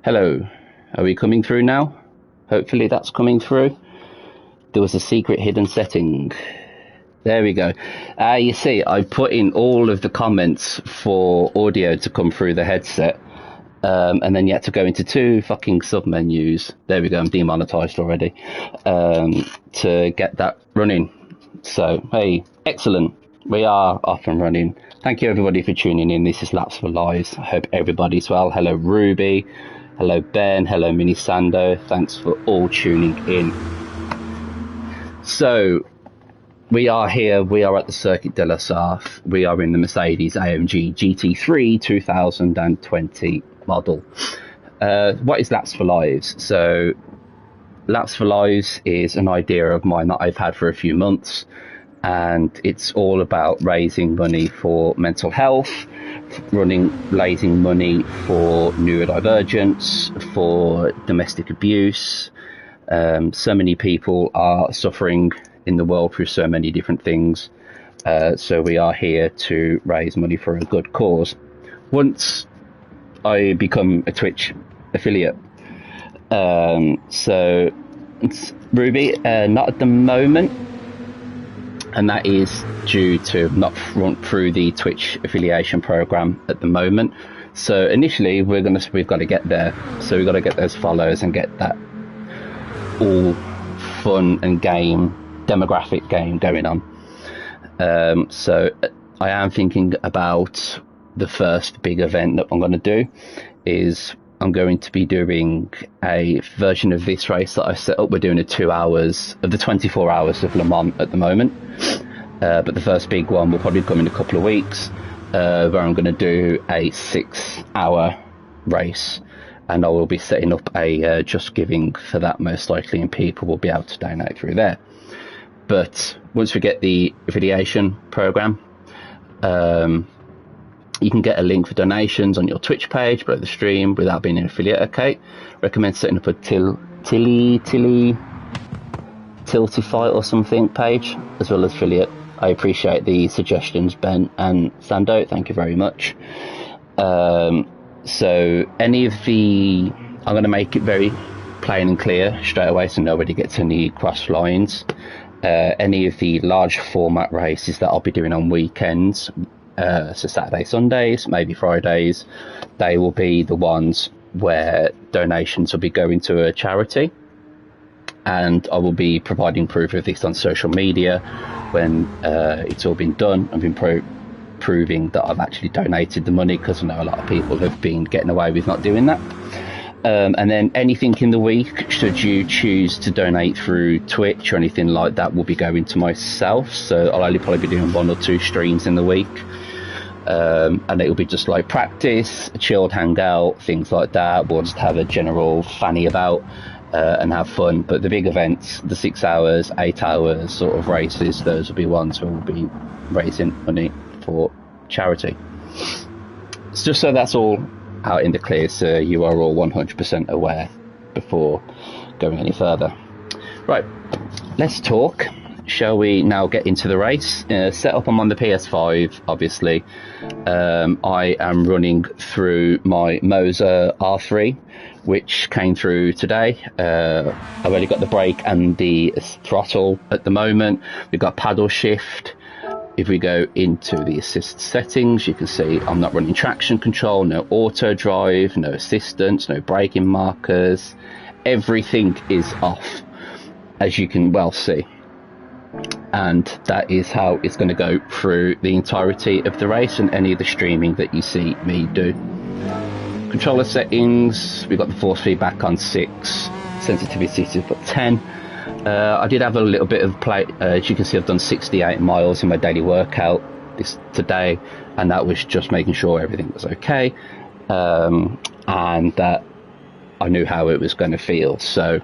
Hello, are we coming through now? Hopefully that's coming through. There was a secret hidden setting. There we go. You see, I put in all of the comments for audio to come through the headset, and then you had to go into two fucking submenus. There we go, I'm demonetized already, to get that running. So, hey, excellent. We are off and running. Thank you everybody for tuning in. This is Laps4Lives. I hope everybody's well. Hello Ruby. Hello Ben. Hello Mini Sando. Thanks for all tuning in. So, we are here. We are at the Circuit de la Sarthe. We are in the Mercedes AMG GT3 2020 model. What is Laps4Lives? So, Laps4Lives is an idea of mine that I've had for a few months. And it's all about raising money for mental health, raising money for neurodivergence, for domestic abuse. So many people are suffering in the world through so many different things. So we are here to raise money for a good cause. Once I become a Twitch affiliate. So it's Ruby, not at the moment. And that is due to not run through the Twitch affiliation program at the moment. So initially we've got to get there. So we've got to get those follows and get that all fun and demographic game going on. So I am thinking about the first big event that I'm going to do is I'm going to be doing a version of this race that I set up. We're doing 2 hours of the 24 hours of Le Mans at the moment. But the first big one will probably come in a couple of weeks, where I'm going to do a 6-hour race. And I will be setting up a Just Giving for that most likely, and people will be able to donate through there. But once we get the affiliation program, you can get a link for donations on your Twitch page below the stream without being an affiliate. Okay, recommend setting up a Tiltify or something page as well as affiliate. I appreciate the suggestions, Ben and Sando. Thank you very much. So any of the, I'm going to make it very plain and clear straight away so nobody gets any cross lines. Any of the large format races that I'll be doing on weekends, so Saturday, Sundays, maybe Fridays, they will be the ones where donations will be going to a charity, and I will be providing proof of this on social media when it's all been done. I've been proving that I've actually donated the money, because I know a lot of people have been getting away with not doing that. And then anything in the week, should you choose to donate through Twitch or anything like that, will be going to myself. So I'll only probably be doing 1 or 2 streams in the week. And it will be just like practice, a chilled hangout, things like that. We'll just have a general fanny about and have fun. But the big events, the 6 hours, 8 hours sort of races, those will be ones where we'll be raising money for charity. It's just so that's all out in the clear, so you are all 100% aware before going any further. Right, let's talk. Shall we now get into the race? Setup, I'm on the PS5, obviously. I am running through my Moza R3, which came through today. I've only got the brake and the throttle at the moment. We've got paddle shift. If we go into the assist settings, you can see I'm not running traction control, no auto drive, no assistance, no braking markers. Everything is off, as you can well see. And that is how it's going to go through the entirety of the race and any of the streaming that you see me do. Controller settings, we've got the force feedback on 6, sensitivity to 10. I did have a little bit of play. As you can see, I've done 68 miles in my daily workout today, and that was just making sure everything was okay, and that I knew how it was going to feel. So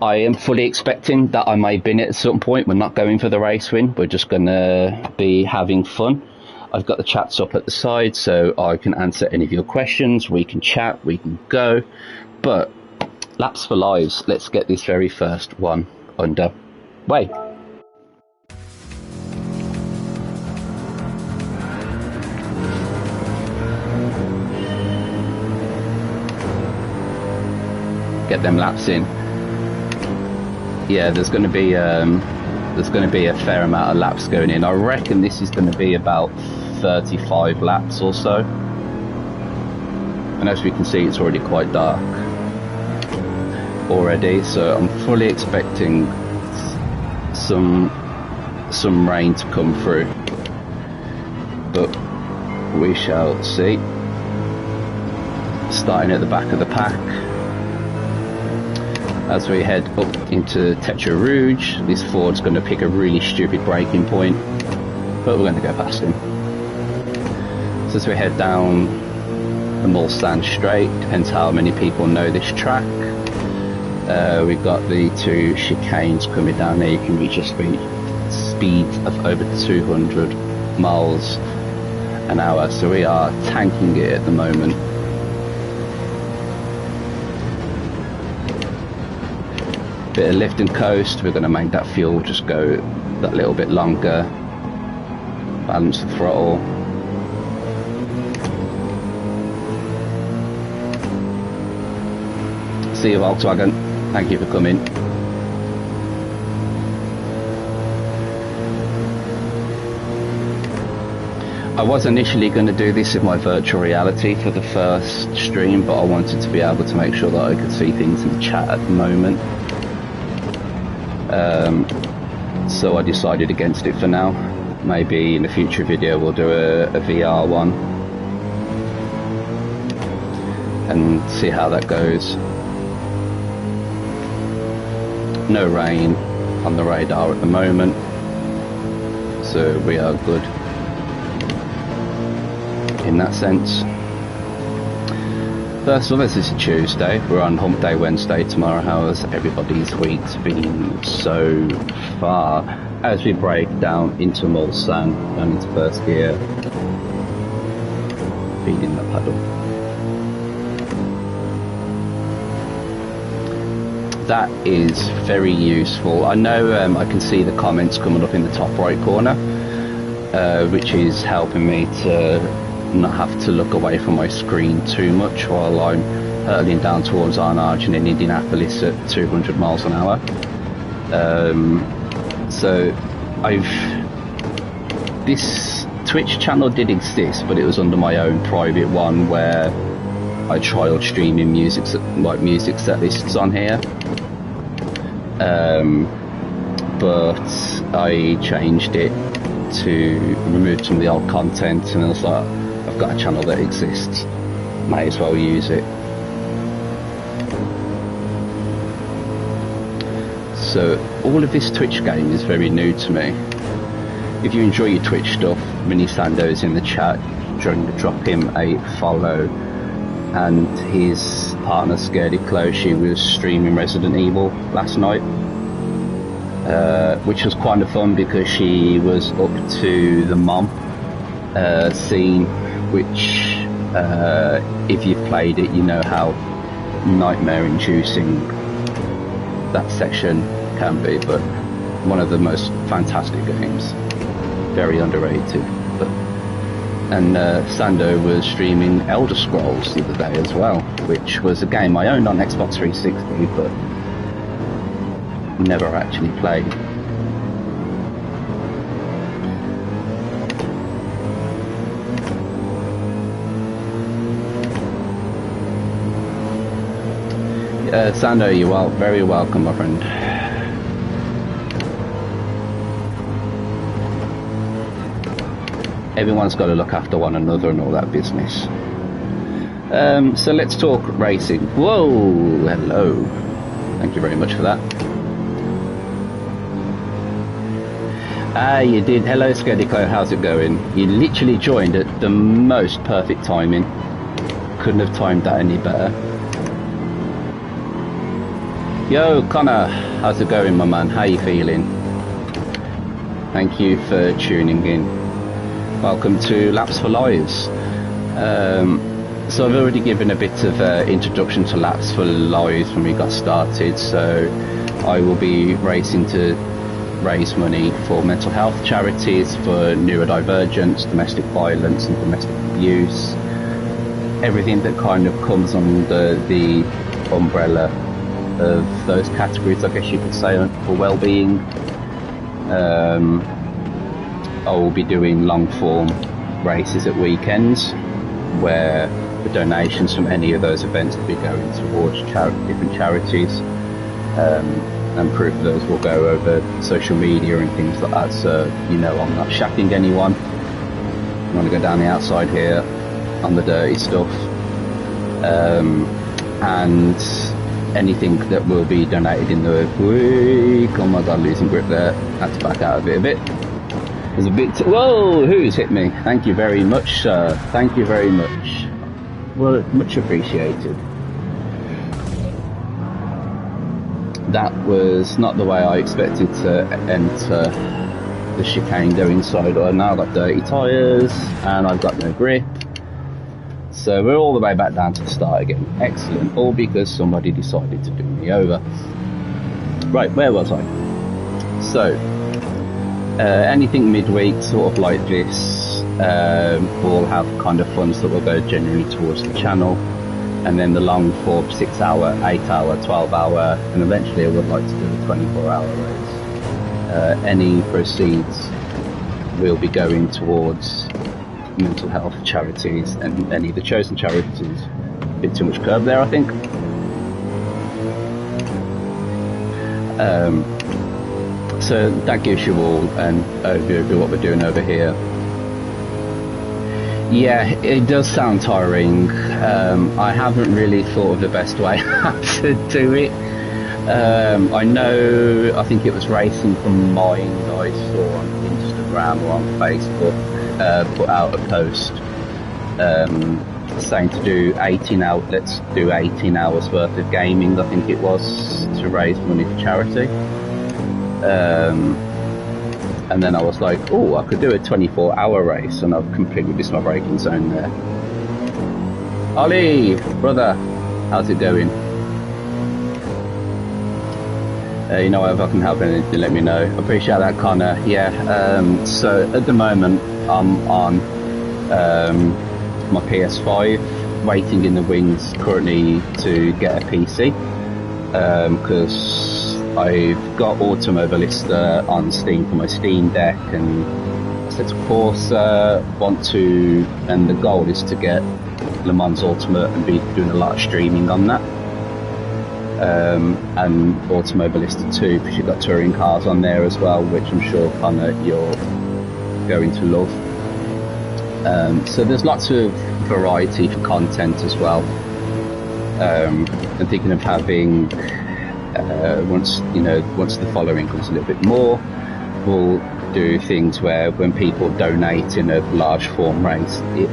I am fully expecting that I may bin it at some point. We're not going for the race win. We're just going to be having fun. I've got the chats up at the side so I can answer any of your questions. We can chat, we can go. But Laps4Lives, let's get this very first one underway. get them laps in. Yeah, there's going to be a fair amount of laps going in. I reckon this is going to be about 35 laps or so. And as we can see, it's already quite dark already, so I'm fully expecting some rain to come through, but we shall see. Starting at the back of the pack as we head up into Tetra Rouge. This Ford's going to pick a really stupid braking point, but we're going to go past him. So as we head down the Mulsanne Straight, depends how many people know this track. We've got the two chicanes coming down there. You can reach a speed of over 200 miles an hour, so we are tanking it at the moment. Bit of lift and coast. We're going to make that fuel just go that little bit longer. Balance the throttle. See you, Volkswagen. Thank you for coming. I was initially going to do this in my virtual reality for the first stream, but I wanted to be able to make sure that I could see things in the chat at the moment. So I decided against it for now. Maybe in a future video we'll do a VR one and see how that goes. No rain on the radar at the moment, so we are good in that sense. First of all, this is Tuesday. We're on Hump Day Wednesday tomorrow. How has everybody's week's been so far? As we break down into Mulsanne, down into first gear, feeding the pedal. That is very useful. I know I can see the comments coming up in the top right corner, which is helping me to not have to look away from my screen too much while I'm hurtling down towards Arnage and in Indianapolis at 200 miles an hour. So this Twitch channel did exist, but it was under my own private one where I trialed streaming music set lists on here. But I changed it to remove some of the old content, and I was like, I've got a channel that exists, might as well use it. So all of this Twitch game is very new to me. If you enjoy your Twitch stuff, Mini Sando's in the chat, drop him a follow. And his partner Scaredy Clo, she was streaming Resident Evil last night, which was kind of fun because she was up to the mom scene, which if you've played it, you know how nightmare inducing that section can be, but one of the most fantastic games, very underrated. And Sando was streaming Elder Scrolls the other day as well, which was a game I owned on Xbox 360 but never actually played. Sando, you are very welcome, my friend. Everyone's got to look after one another and all that business. So let's talk racing. Whoa, hello. Thank you very much for that. Ah, you did. Hello, Skedico. How's it going? You literally joined at the most perfect timing. Couldn't have timed that any better. Yo, Connor. How's it going, my man? How you feeling? Thank you for tuning in. Welcome to Laps4Lives. So I've already given a bit of introduction to Laps4Lives when we got started, so I will be racing to raise money for mental health charities, for neurodivergence, domestic violence and domestic abuse, everything that kind of comes under the umbrella of those categories, I guess you could say, for well-being. I will be doing long-form races at weekends where the donations from any of those events will be going towards different charities, and proof of those will go over social media and things like that, so you know I'm not shacking anyone. I'm going to go down the outside here on the dirty stuff, and anything that will be donated in the week. Oh my god, losing grip there. Had to back out of it a bit. There's a bit. Whoa, who's hit me? Thank you very much, sir. Thank you very much. Well, much appreciated. That was not the way I expected to enter the chicane, go inside. I've now got dirty tyres and I've got no grip. So we're all the way back down to the start again. Excellent. All because somebody decided to do me over. Right, where was I? So, anything midweek sort of like this will have kind of funds that will go generally towards the channel. And then the long form 6 hour, 8 hour, 12 hour, and eventually I would like to do a 24-hour race. Any proceeds will be going towards mental health charities and any of the chosen charities. A bit too much curb there, I think. So that gives you all an overview of what we're doing over here. Yeah, it does sound tiring. I haven't really thought of the best way to do it. I know, I think it was Racing from Mind I saw on Instagram or on Facebook put out a post saying to do 18 hours, let's do 18 hours worth of gaming, I think it was, to raise money for charity. And then I was like, oh, I could do a 24-hour race, and I've completely missed my braking zone there. Ollie, brother, how's it going? You know, if I can help anything, let me know. I appreciate that, Connor. Yeah, so at the moment, I'm on my PS5, waiting in the wings currently to get a PC, because I've got Automobilista on Steam for my Steam Deck, and I said to Corsa, want to, and the goal is to get Le Mans Ultimate and be doing a lot of streaming on that. And Automobilista 2, because you've got touring cars on there as well, which I'm sure, Connor, you're going to love. So there's lots of variety for content as well. I'm thinking of having, once the following comes a little bit more, we'll do things where when people donate in a large form race, if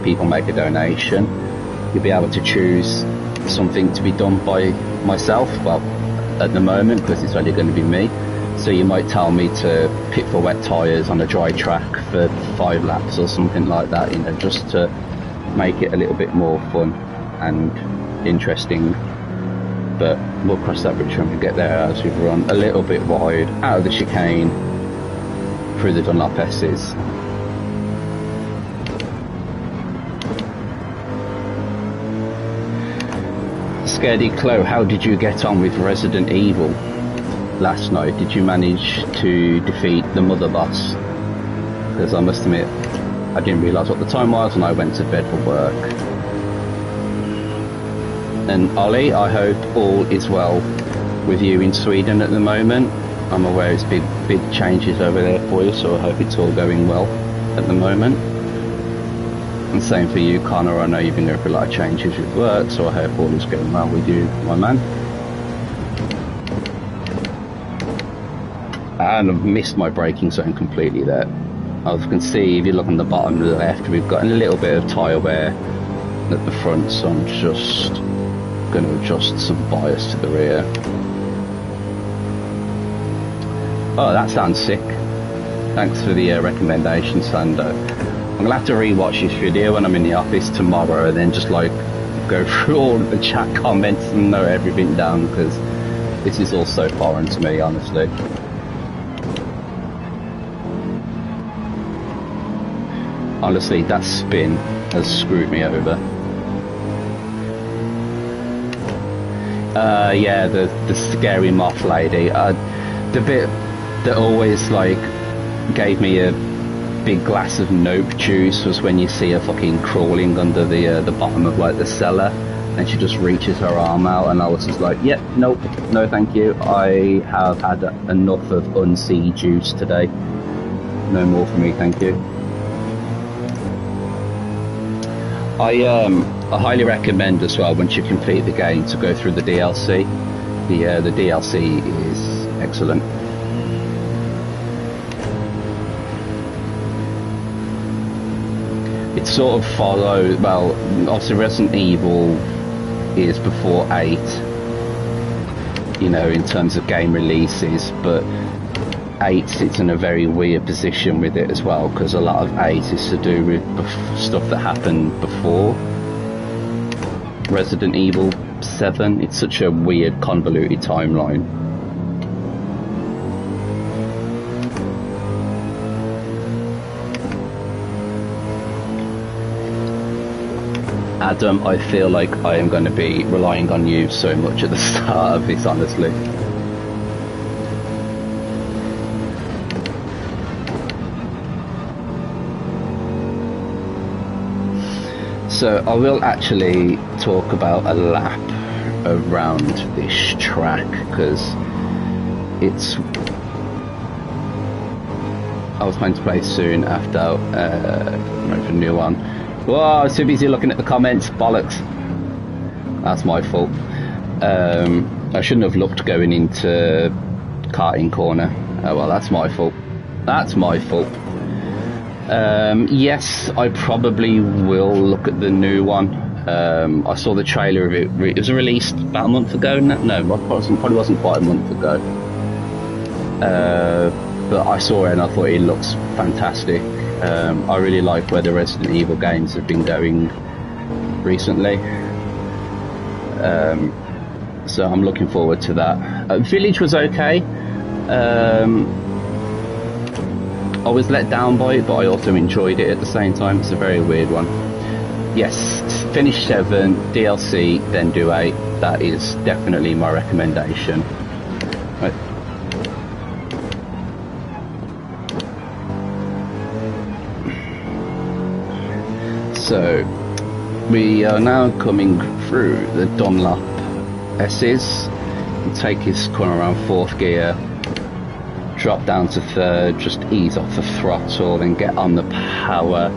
people make a donation, you'll be able to choose something to be done by myself, well, at the moment, because it's only going to be me. So you might tell me to pit for wet tyres on a dry track for 5 laps or something like that, you know, just to make it a little bit more fun and interesting. But we'll cross that bridge when we get there, as we've run a little bit wide out of the chicane through the Dunlop S's. Scaredy Chloe, how did you get on with Resident Evil last night? Did you manage to defeat the mother boss? Because I must admit, I didn't realise what the time was and I went to bed for work. And Ollie, I hope all is well with you in Sweden at the moment. I'm aware it's big changes over there for you, so I hope it's all going well at the moment. And same for you, Connor. I know you've been going through a lot of changes with work, so I hope all is going well with you, my man. And I've missed my braking zone completely there. As you can see, if you look on the bottom left, we've got a little bit of tyre wear at the front, so I'm just going to adjust some bias to the rear. Oh, that sounds sick. Thanks for the recommendation, Sando. I'm going to have to rewatch this video when I'm in the office tomorrow, and then just like go through all of the chat comments and note everything down, because this is all so foreign to me, honestly. Honestly, that spin has screwed me over. Yeah, the scary moth lady. The bit that always like gave me a big glass of nope juice was when you see her fucking crawling under the bottom of like the cellar, and she just reaches her arm out, and I was just like, yep, nope, no thank you. I have had enough of unsea juice today. No more for me, thank you. I highly recommend as well, once you complete the game, to go through the DLC. The DLC is excellent. It sort of follows, well, obviously Resident Evil is before 8, you know, in terms of game releases, but 8 sits in a very weird position with it as well, because a lot of 8 is to do with stuff that happened before Resident Evil 7. It's such a weird, convoluted timeline. Adam, I feel like I am going to be relying on you so much at the start of this, honestly. So I will actually talk about a lap around this track, because it's... I was planning to play soon after a new one. Whoa, I was too busy looking at the comments, bollocks. That's my fault. I shouldn't have looked going into karting corner. Oh well, that's my fault. That's my fault. Yes, I probably will look at the new one. I saw the trailer of it. It was released about a month ago. No, probably wasn't quite a month ago. But I saw it and I thought it looks fantastic. I really like where the Resident Evil games have been going recently. So I'm looking forward to that. Village was okay. I was let down by it, but I also enjoyed it at the same time. It's a very weird one. Yes, finish 7, DLC, then do 8. That is definitely my recommendation. Right. So, we are now coming through the Dunlop S's. You take his corner around 4th gear, drop down to 3rd, just ease off the throttle, then get on the power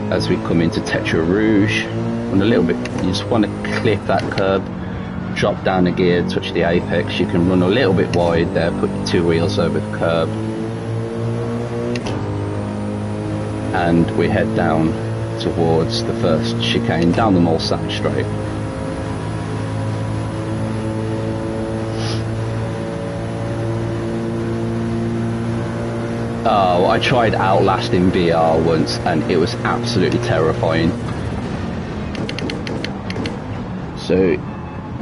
as we come into Tetra Rouge. And a little bit, you just want to clip that curb, drop down a gear, touch the apex. You can run a little bit wide there, put your 2 wheels over the curb, and we head down towards the first chicane, down the Moza straight. Oh, I tried Outlast in VR once and it was absolutely terrifying. So,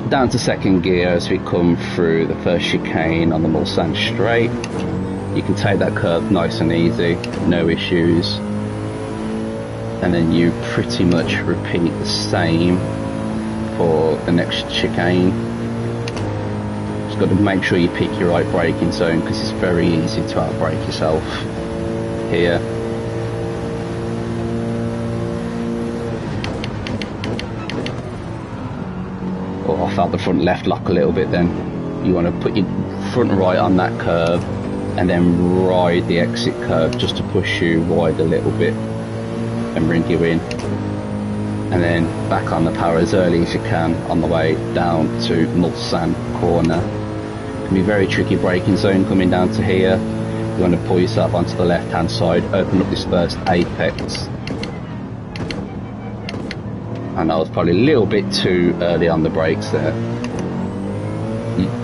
down to 2nd gear as we come through the first chicane on the Moza straight. You can take that curve nice and easy, no issues. And then you pretty much repeat the same for the next chicane. Just got to make sure you pick your right braking zone, because it's very easy to outbrake yourself here. Oh, I felt the front left lock a little bit then. You want to put your front right on that curve and then ride the exit curve just to push you wide a little bit and bring you in, and then back on the power as early as you can on the way down to Mulsanne corner. It can be very tricky braking zone coming down to here. You want to pull yourself onto the left hand side, open up this first apex, and I was probably a little bit too early on the brakes there.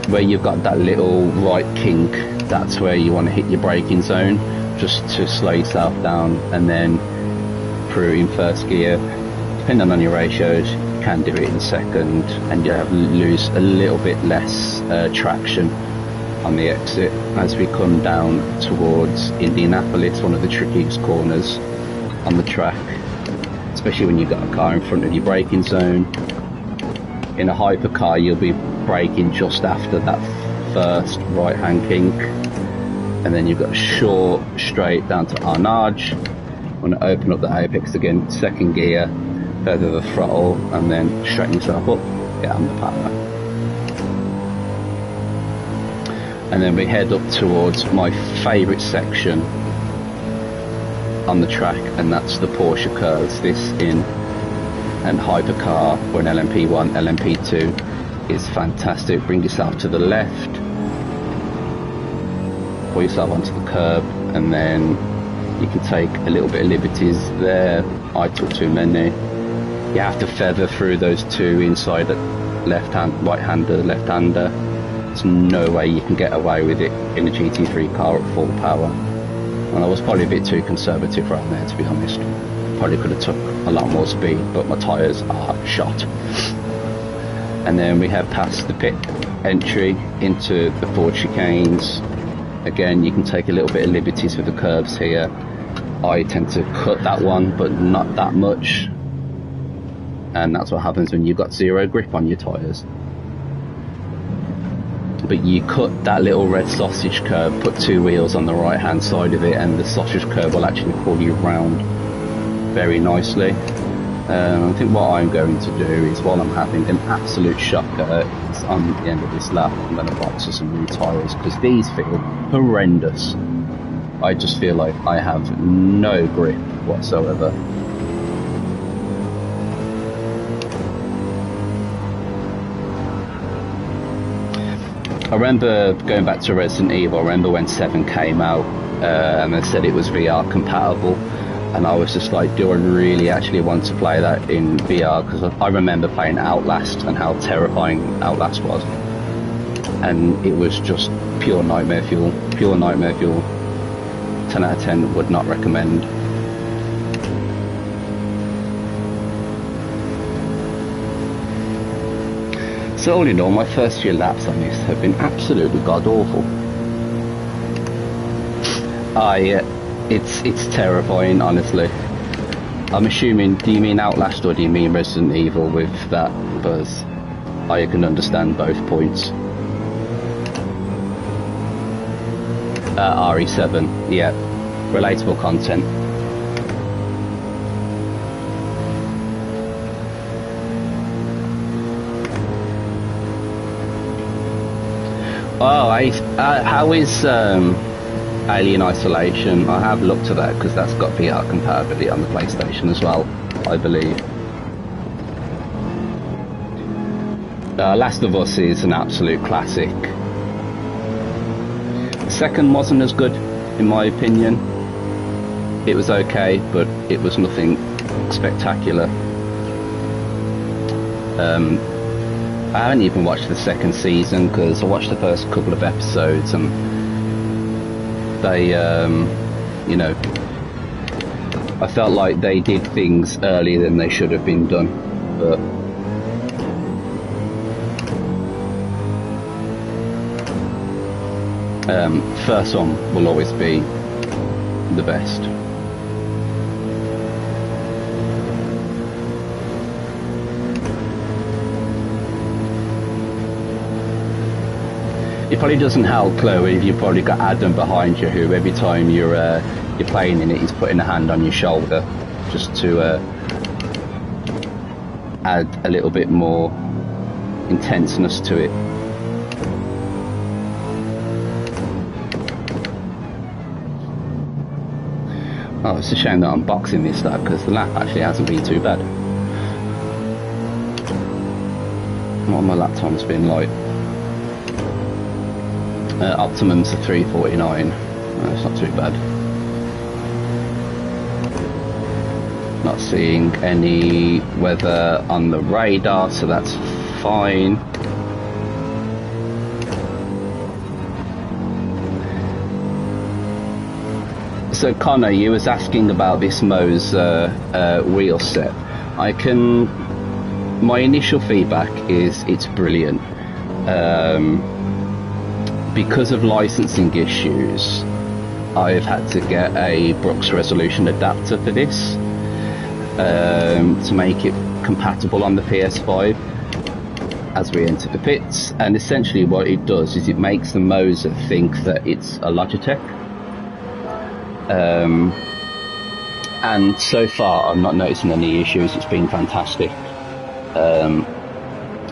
Where you've got that little right kink, that's where you want to hit your braking zone, just to slow yourself down, and then through in 1st gear. Depending on your ratios, you can do it in 2nd, and you lose a little bit less traction on the exit. As we come down towards Indianapolis, one of the trickiest corners on the track, especially when you've got a car in front of your braking zone. In a hypercar, you'll be braking just after that first right hand kink, and then you've got short straight down to Arnage. Want to open up the apex again, second gear, feather the throttle, and then straighten yourself up, get on the power. And then we head up towards my favourite section on the track, and that's the Porsche curves. This in an hypercar or an LMP1, LMP2 is fantastic. Bring yourself to the left, pull yourself onto the curb, and then you can take a little bit of liberties there. I took too many. You have to feather through those two inside the right-hander, left-hander. There's no way you can get away with it in a GT3 car at full power. And I was probably a bit too conservative right there, to be honest. Probably could have took a lot more speed, but my tyres are shot. And then we head past the pit entry into the Ford chicanes. Again, you can take a little bit of liberties with the curves here. I tend to cut that one, but not that much. And that's what happens when you've got zero grip on your tyres. But you cut that little red sausage curve, put two wheels on the right hand side of it, and the sausage curve will actually pull you round very nicely. I think what I'm going to do is, while I'm having an absolute shocker, is on the end of this lap I'm going to box some new tyres, because these feel horrendous. I just feel like I have no grip whatsoever. I remember going back to Resident Evil, I remember when 7 came out and they said it was VR compatible, and I was just like, do I really actually want to play that in VR? Because I remember playing Outlast and how terrifying Outlast was, and it was just pure nightmare fuel, 10 out of 10, would not recommend. So all in all, my first few laps on this have been absolutely god-awful. It's terrifying, honestly. I'm assuming, do you mean Outlast or do you mean Resident Evil with that buzz? I can understand both points. RE7, yeah, relatable content. Oh, how is Alien Isolation? I have looked at that because that's got VR compatibility on the PlayStation as well, I believe. Last of Us is an absolute classic. The second wasn't as good, in my opinion. It was okay, but it was nothing spectacular. I haven't even watched the second season because I watched the first couple of episodes, and they, you know, I felt like they did things earlier than they should have been done, but first one will always be the best. It probably doesn't help, Chloe, if you've probably got Adam behind you, who every time you're playing in it, he's putting a hand on your shoulder just to add a little bit more intenseness to it. Oh, it's a shame that I'm boxing this stuff because the lap actually hasn't been too bad. What my lap time's been like? Optimum's a 3:49. It's not too bad. Not seeing any weather on the radar, so that's fine. So Connor, you was asking about this Moza wheel set. My initial feedback is it's brilliant. Because of licensing issues, I've had to get a Brooks resolution adapter for this to make it compatible on the PS5. as we enter the pits, and essentially what it does is it makes the Moza think that it's a Logitech. And so far I'm not noticing any issues. It's been fantastic.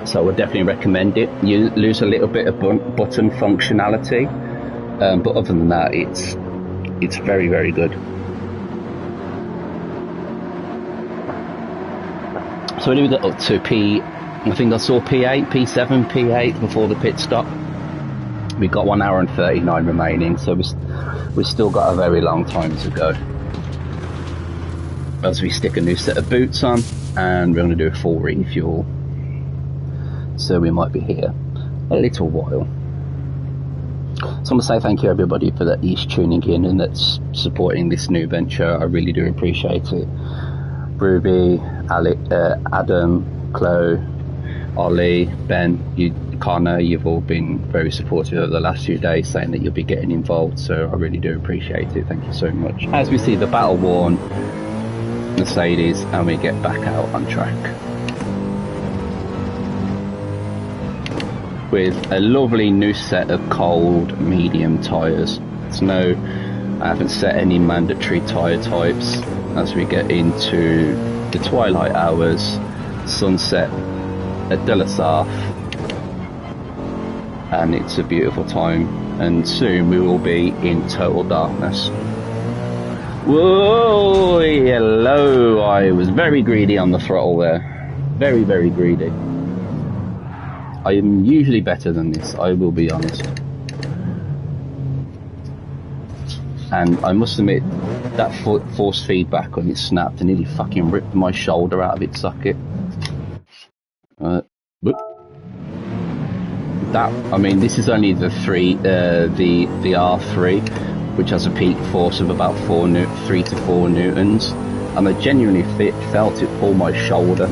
So I would definitely recommend it. You lose a little bit of button functionality, but other than that, it's very, very good. So when we got up to I think I saw P8, P7, P8 before the pit stop. We got 1 hour and 39 remaining, so we've still got a very long time to go. As we stick a new set of boots on, and we're going to do a full refuel. So we might be here a little while. So I want to say thank you everybody for that is tuning in and that's supporting this new venture. I really do appreciate it. Ruby, Alec, Adam, Chloe, Ollie, Ben, Connor, you've all been very supportive over the last few days, saying that you'll be getting involved, so I really do appreciate it. Thank you so much. As we see the battle worn Mercedes and we get back out on track with a lovely new set of cold medium tyres. I haven't set any mandatory tyre types as we get into the twilight hours, sunset at De La Sarthe, and it's a beautiful time, and soon we will be in total darkness. Whoa, hello, I was very greedy on the throttle there. Very, very greedy. I am usually better than this, I will be honest. And I must admit, that force feedback when it snapped and nearly fucking ripped my shoulder out of its socket. I mean, this is only the R3, which has a peak force of about 3 to 4 newtons, and I genuinely felt it pull my shoulder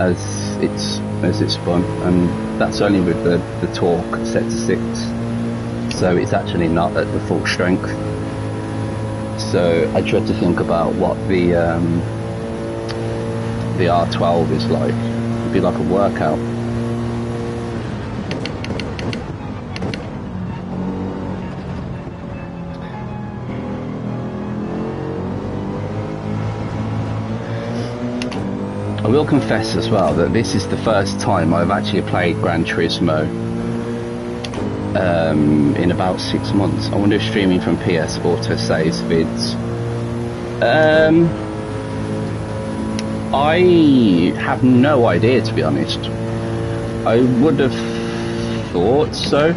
as it spun, and that's only with the torque set to 6, so it's actually not at the full strength. So I tried to think about what the R12 is like. It'd be like a workout. I will confess as well that this is the first time I've actually played Gran Turismo in about 6 months. I wonder if streaming from PS Auto saves vids. I have no idea, to be honest. I would have thought so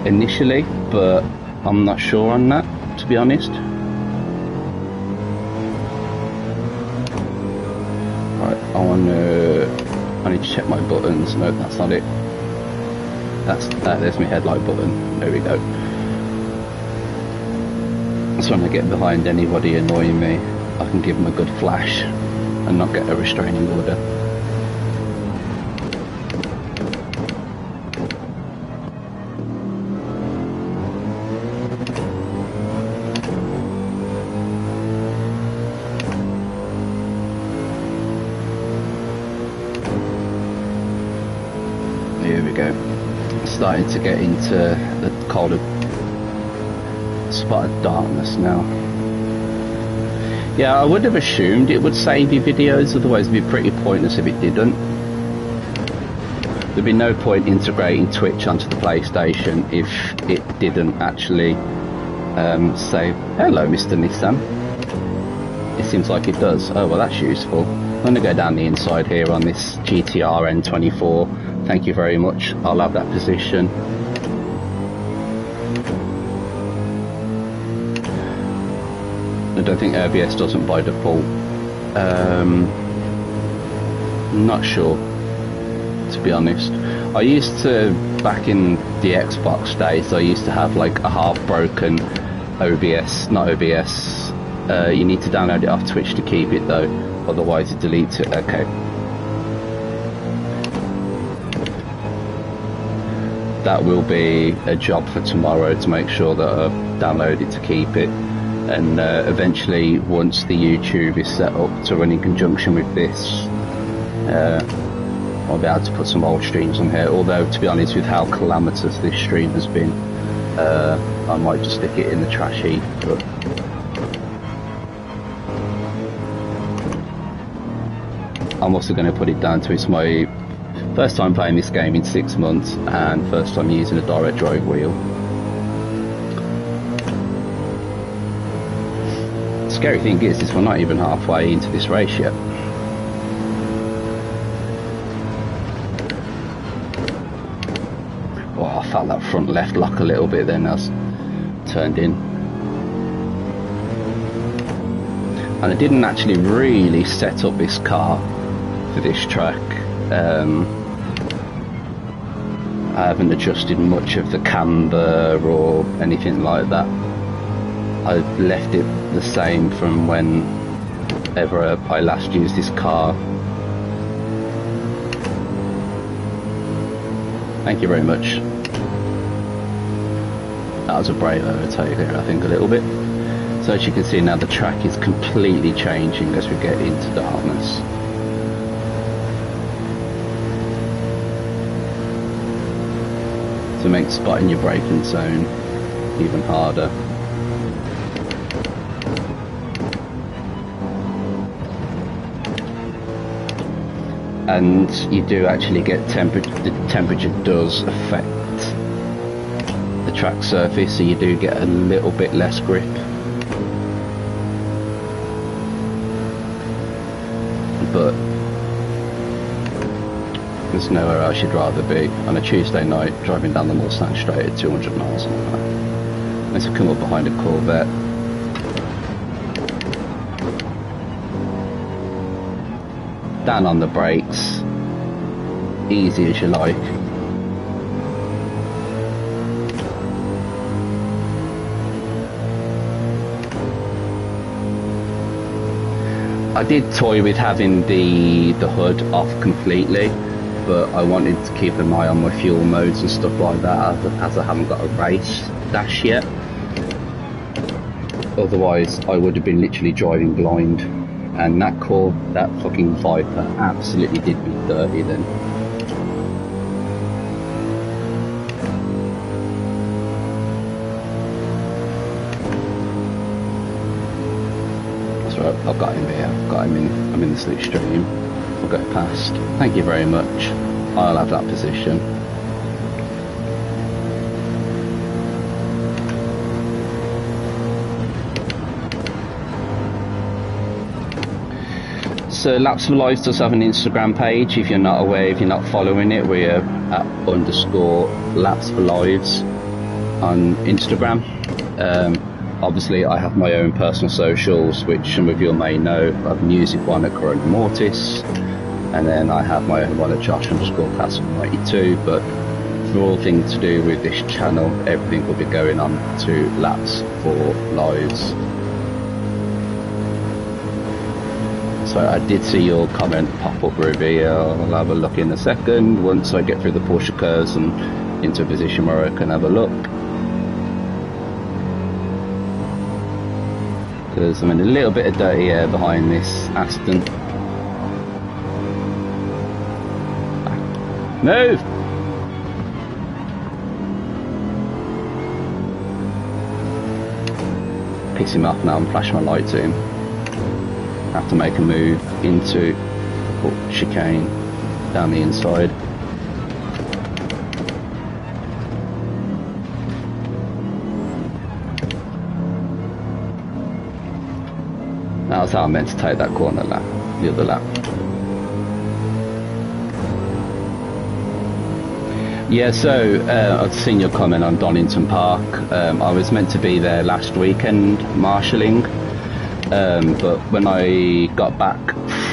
initially, but I'm not sure on that, to be honest. I need to check my buttons. No, that's not it. There's my headlight button. There we go. So when I get behind anybody annoying me, I can give them a good flash and not get a restraining order. Here we go. Starting to get into the colder spot of darkness now. Yeah, I would have assumed it would save you videos, otherwise it'd be pretty pointless if it didn't. There'd be no point integrating Twitch onto the PlayStation if it didn't actually save. Hello, Mr. Nissan. It seems like it does. Oh, well, that's useful. I'm going to go down the inside here on this GTR N24. Thank you very much. I'll have that position. I don't think OBS doesn't by default. Not sure, to be honest. I used to, back in the Xbox days, I used to have like a half broken OBS, not OBS. You need to download it off Twitch to keep it though, otherwise it deletes it. Okay. That will be a job for tomorrow, to make sure that I download it to keep it. And eventually, once the YouTube is set up to run in conjunction with this, I'll be able to put some old streams on here, although to be honest with how calamitous this stream has been, I might just stick it in the trash heap. But I'm also going to put it down to it's my first time playing this game in 6 months and first time using a direct drive wheel. The scary thing is we're not even halfway into this race yet. Oh, I felt that front left lock a little bit then as turned in. And I didn't actually really set up this car for this track. I haven't adjusted much of the camber or anything like that. I've left it the same from whenever I last used this car. Thank you very much. That was a brave overtake there, I think, a little bit. So as you can see now, the track is completely changing as we get into darkness. To make spotting your braking zone even harder. And you do actually get the temperature does affect the track surface, so you do get a little bit less grip. But there's nowhere else you'd rather be on a Tuesday night driving down the Mustang straight at 200 miles an hour. Unless I come up behind a Corvette. Down on the brakes, easy as you like. I did toy with having the hood off completely, but I wanted to keep an eye on my fuel modes and stuff like that as I haven't got a race dash yet. Otherwise I would have been literally driving blind, and that fucking Viper absolutely did me dirty then. That's right, I've got him here, I'm in the slipstream. I'll go past. Thank you very much. I'll have that position. So Laps4Lives does have an Instagram page. If you're not aware, if you're not following it, we're at _Laps4Lives on Instagram. Obviously I have my own personal socials, which some of you may know. I have a music one at Corona Mortis, and then I have my own one at Josh_Castle92, but for all things to do with this channel, everything will be going on to Laps4Lives. So I did see your comment pop up, Ruby. I'll have a look in a second once I get through the Porsche curves and into a position where I can have a look. Because I'm in a little bit of dirty air behind this Aston. Move! Piss him off now and flash my light to him. Have to make a move into chicane down the inside. That was how I meant to take that corner lap, the other lap. Yeah, so I've seen your comment on Donington Park. I was meant to be there last weekend marshalling, but when I got back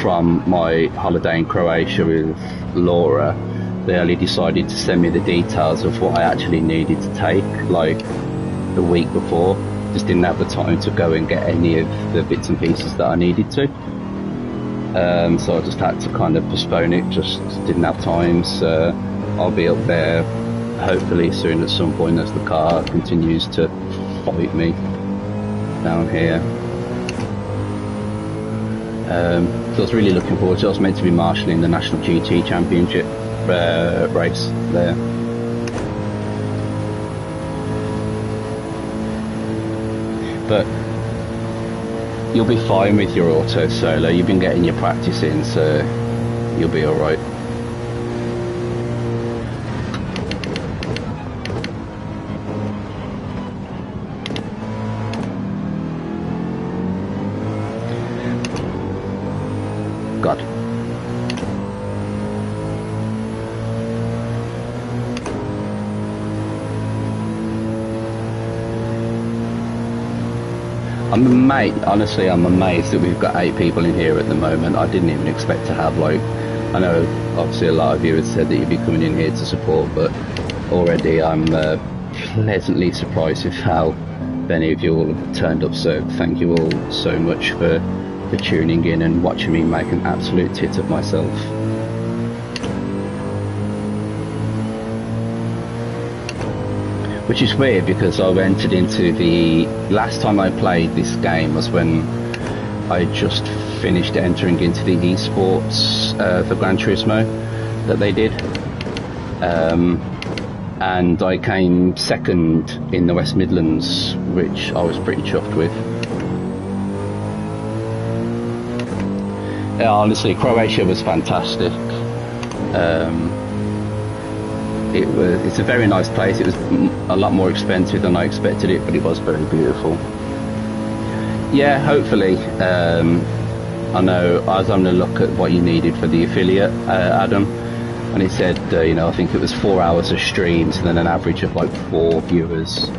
from my holiday in Croatia with Laura, they only decided to send me the details of what I actually needed to take, like the week before. Just didn't have the time to go and get any of the bits and pieces that I needed to. So I just had to kind of postpone it, just didn't have time. So I'll be up there hopefully soon at some point as the car continues to fight me down here. So I was really looking forward to it. I was meant to be marshalling the National GT Championship race there. But you'll be fine with your auto solo. You've been getting your practice in, so you'll be alright. God. I'm amazed, honestly, I'm amazed that we've got 8 people in here at the moment. I didn't even expect to have, like, I know obviously a lot of you have said that you'd be coming in here to support, but already I'm pleasantly surprised with how many of you all have turned up, so thank you all so much for tuning in and watching me make an absolute tit of myself. Which is weird because I've entered into the... Last time I played this game was when I just finished entering into the esports for Gran Turismo that they did. And I came second in the West Midlands, which I was pretty chuffed with. Yeah, honestly, Croatia was fantastic. It's a very nice place. It was a lot more expensive than I expected it, but it was very beautiful. Yeah, hopefully. I know I was having a look at what you needed for the affiliate, Adam, and it said, you know, I think it was 4 hours of streams and then an average of like 4 viewers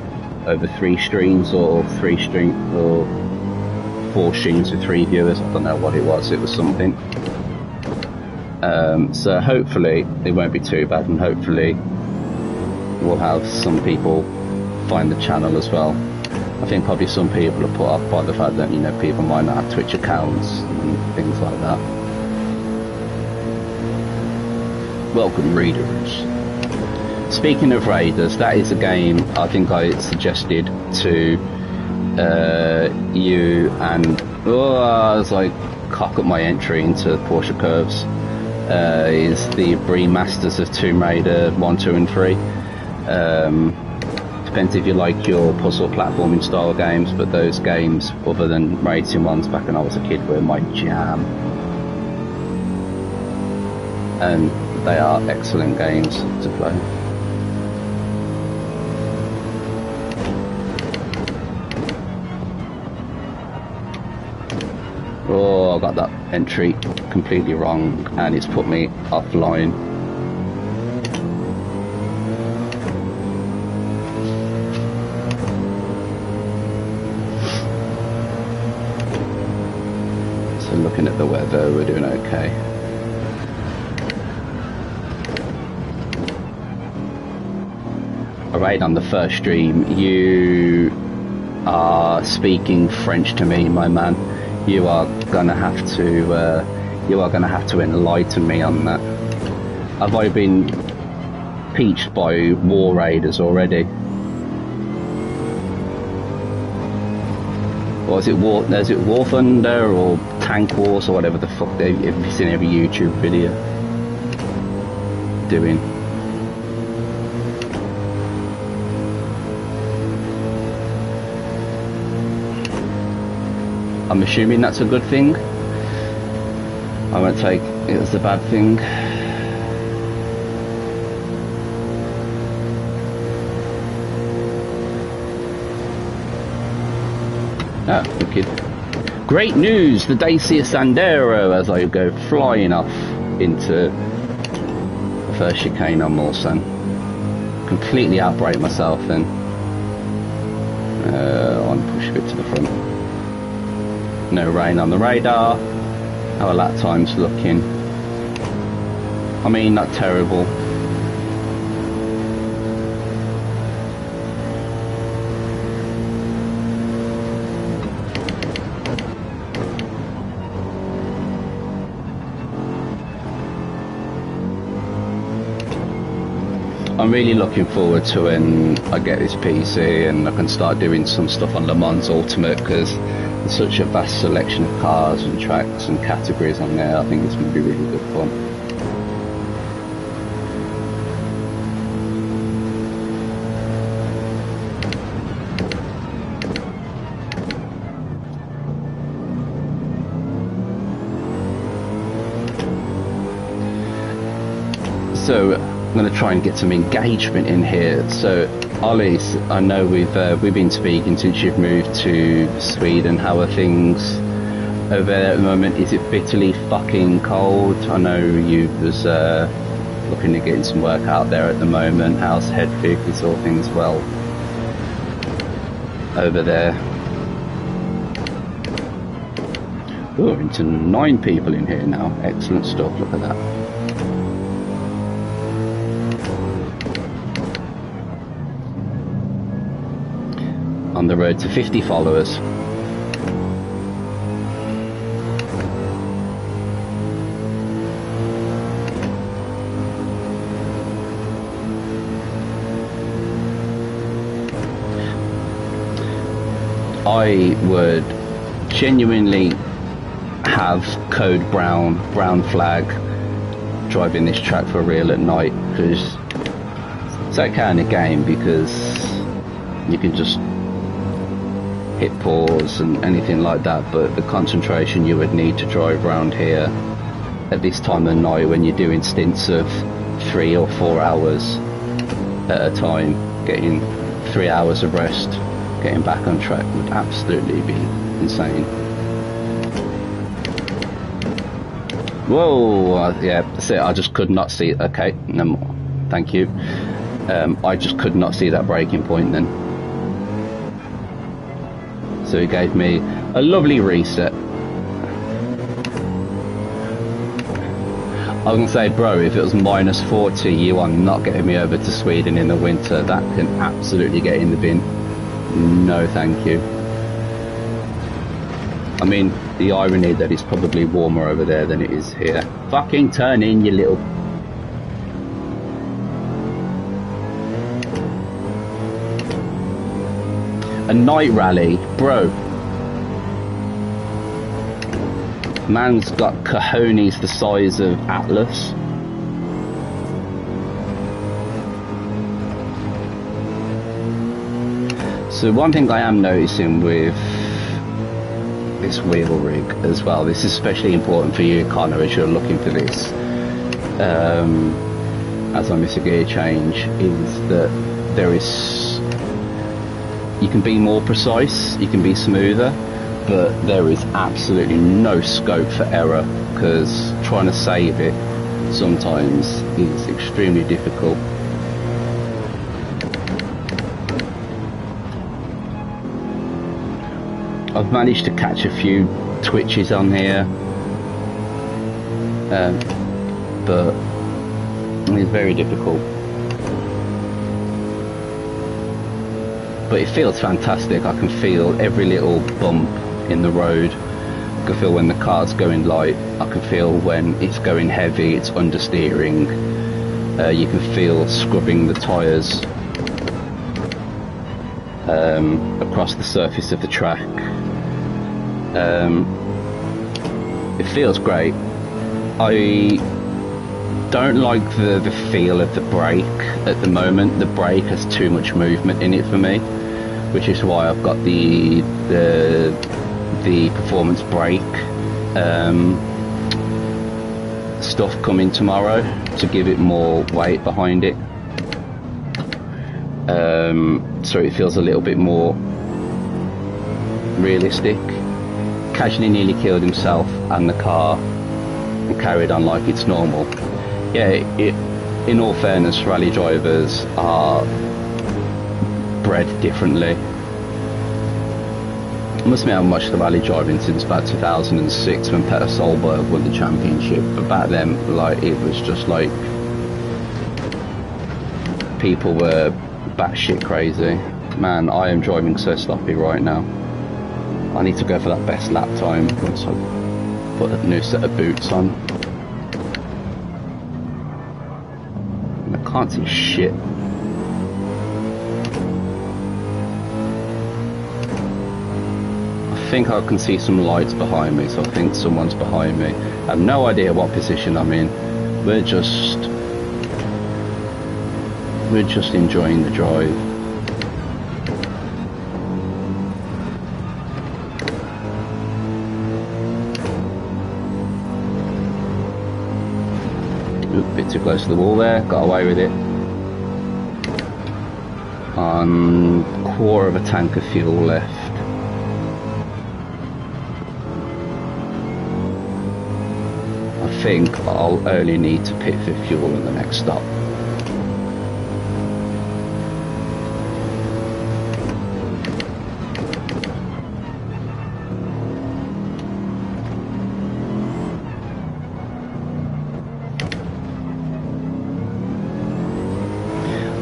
over 3 streams, or 4 streams with 3 viewers. I don't know what it was. It was something. So hopefully it won't be too bad, and hopefully we'll have some people find the channel as well. I think probably some people are put off by the fact that, you know, people might not have Twitch accounts and things like that. Welcome, readers. Speaking of raiders, that is a game I think I suggested to you, and I was like, cock up my entry into Porsche Curves. Is the remasters of Tomb Raider 1, 2 and 3. Depends if you like your puzzle platforming style games, but those games, other than racing ones back when I was a kid, were my jam. And they are excellent games to play. Oh, I got that entry completely wrong, and it's put me offline. So looking at the weather, we're doing okay. Alright, on the first stream, you are speaking French to me, my man. You are gonna have to enlighten me on that. Have I been peached by war raiders already? Or is it War Thunder or Tank Wars or whatever the fuck they've seen every YouTube video doing? I'm assuming that's a good thing. I won't take it as a bad thing. Ah, wicked. Great news! The Dacia Sandero as I go flying off into the first chicane on Moza. Completely outbrake myself then. I want to push a bit to the front. No rain on the radar. How are lap times looking? I mean, not terrible. I'm really looking forward to when I get this PC and I can start doing some stuff on Le Mans Ultimate, because the such a vast selection of cars and tracks and categories on there. I think it's going to be really good fun. So I'm going to try and get some engagement in here. So Ollie, I know we've been speaking since you've moved to Sweden. How are things over there at the moment? Is it bitterly fucking cold? I know you was looking to get some work out there at the moment. How's Hedvig? Is all things well over there? Oh, into 9 people in here now. Excellent stuff. Look at that. On the road to 50 followers. I would genuinely have code brown flag driving this track for real at night, because it's okay in the game because you can just hit pause and anything like that, but the concentration you would need to drive around here at this time of night when you're doing stints of 3 or 4 hours at a time, getting 3 hours of rest, getting back on track would absolutely be insane. Whoa, yeah, that's it. I just could not see. Okay, no more. Thank you. I just could not see that braking point then. So he gave me a lovely reset. I was going to say, bro, if it was minus 40, you are not getting me over to Sweden in the winter. That can absolutely get in the bin. No, thank you. I mean, the irony that it's probably warmer over there than it is here. Fucking turn in, you little... A night rally, bro. Man's got cojones the size of Atlas. So one thing I am noticing with this wheel rig as well, this is especially important for you, Connor, as you're looking for this, as I miss a gear change, is that there is... You can be more precise, you can be smoother, but there is absolutely no scope for error, because trying to save it sometimes is extremely difficult. I've managed to catch a few twitches on here, but it's very difficult. But it feels fantastic. I can feel every little bump in the road. I can feel when the car's going light. I can feel when it's going heavy, it's understeering. You can feel scrubbing the tyres across the surface of the track. It feels great. I don't like the feel of the brake at the moment. The brake has too much movement in it for me, which is why I've got the performance brake stuff coming tomorrow to give it more weight behind it, so it feels a little bit more realistic. Casually nearly killed himself and the car and carried on like it's normal. Yeah, in all fairness, rally drivers are bred differently. I must admit, I haven't watched the rally driving since about 2006 when Peter Solberg won the championship. But back then, like, it was just like people were batshit crazy. Man, I am driving so sloppy right now. I need to go for that best lap time once I put a new set of boots on. I can't see shit. I think I can see some lights behind me, so I think someone's behind me. I have no idea what position I'm in. We're just enjoying the drive. Oop, a bit too close to the wall there, got away with it. On quarter of a tank of fuel left. I think I'll only need to pit for fuel at the next stop.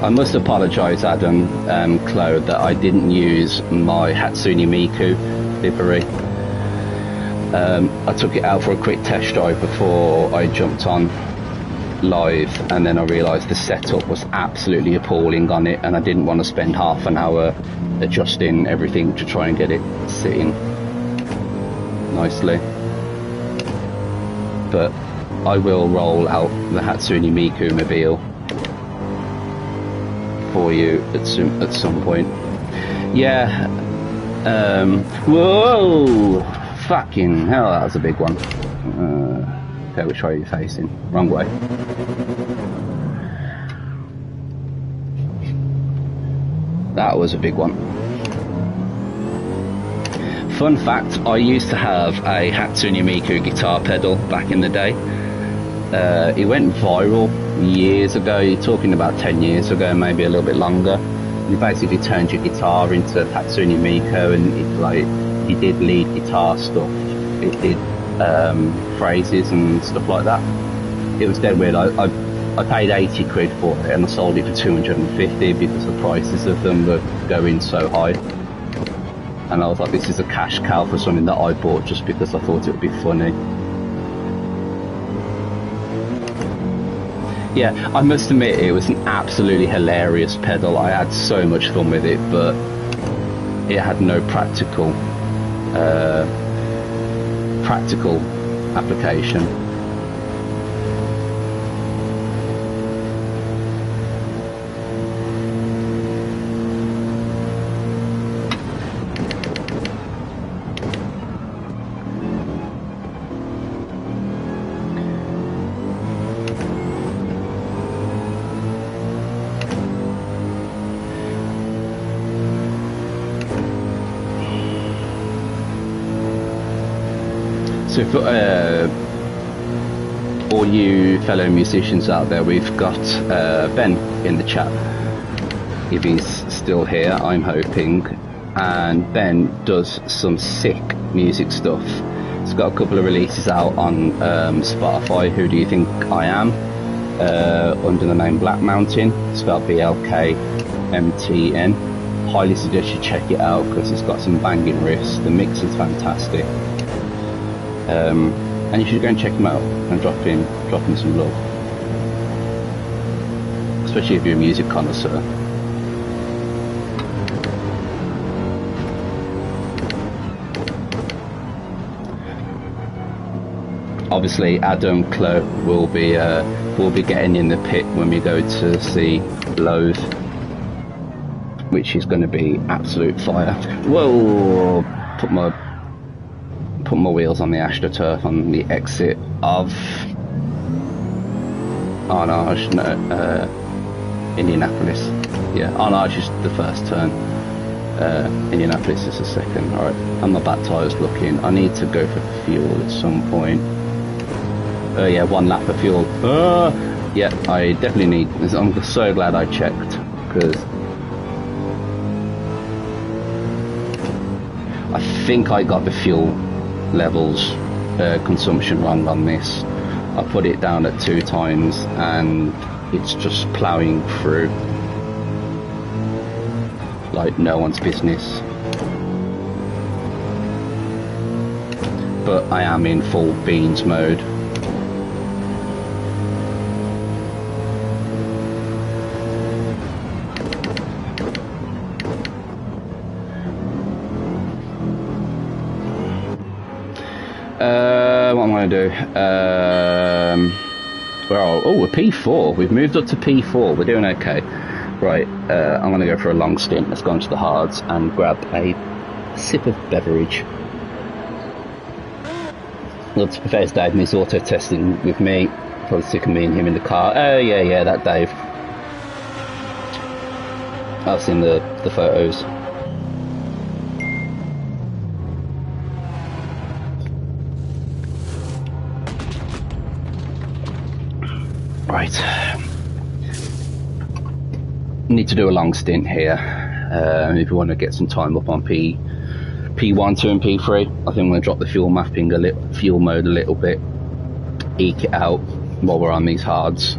I must apologise, Adam, Claude, that I didn't use my Hatsune Miku livery. I took it out for a quick test drive before I jumped on live, and then I realised the setup was absolutely appalling on it, and I didn't want to spend half an hour adjusting everything to try and get it sitting nicely. But I will roll out the Hatsune Miku mobile for you at some point. Yeah. Whoa! Fucking hell, that was a big one. Okay, which way are you facing? Wrong way. That was a big one. Fun fact, I used to have a Hatsune Miku guitar pedal back in the day. It went viral years ago. You're talking about 10 years ago, maybe a little bit longer. You basically turned your guitar into Hatsune Miku, and it, like, you did lead guitar stuff. It did phrases and stuff like that. It was dead weird. I paid 80 quid for it, and I sold it for 250 because the prices of them were going so high. And I was like, this is a cash cow for something that I bought just because I thought it would be funny. Yeah, I must admit it was an absolutely hilarious pedal. I had so much fun with it, but it had no practical application. So for all you fellow musicians out there, we've got Ben in the chat. If he's still here, I'm hoping. And Ben does some sick music stuff. He's got a couple of releases out on Spotify. Who Do You Think I Am? Under the name Black Mountain, spelled BLKMTN. Highly suggest you check it out because it's got some banging riffs. The mix is fantastic. And you should go and check him out and drop him some love, especially if you're a music connoisseur. Obviously, Adam Clow will be getting in the pit when we go to see Loathe, which is going to be absolute fire. Whoa! Put my wheels on the AstroTurf on the exit of Arnage, Indianapolis. Yeah, Arnage is the first turn. Indianapolis is the second. Alright, and my back tyre's looking. I need to go for fuel at some point. Yeah, 1 lap of fuel. Yeah, I definitely need. I'm so glad I checked, because I think I got the fuel levels consumption wrong on this. I put it down at 2 times and it's just ploughing through like no one's business. But I am in full beans mode. want to do? We're P4. We've moved up to P4. We're doing okay. Right, I'm going to go for a long stint. Let's go into the hards and grab a sip of beverage. Well, to be fair, it's Dave, and he's auto testing with me. Probably sick of me and him in the car. Oh, yeah, that Dave. I've seen the photos. Right. Need to do a long stint here. If we want to get some time up on P1, 2 and P3. I think I'm going to drop the fuel mapping fuel mode a little bit. Eke it out while we're on these hards.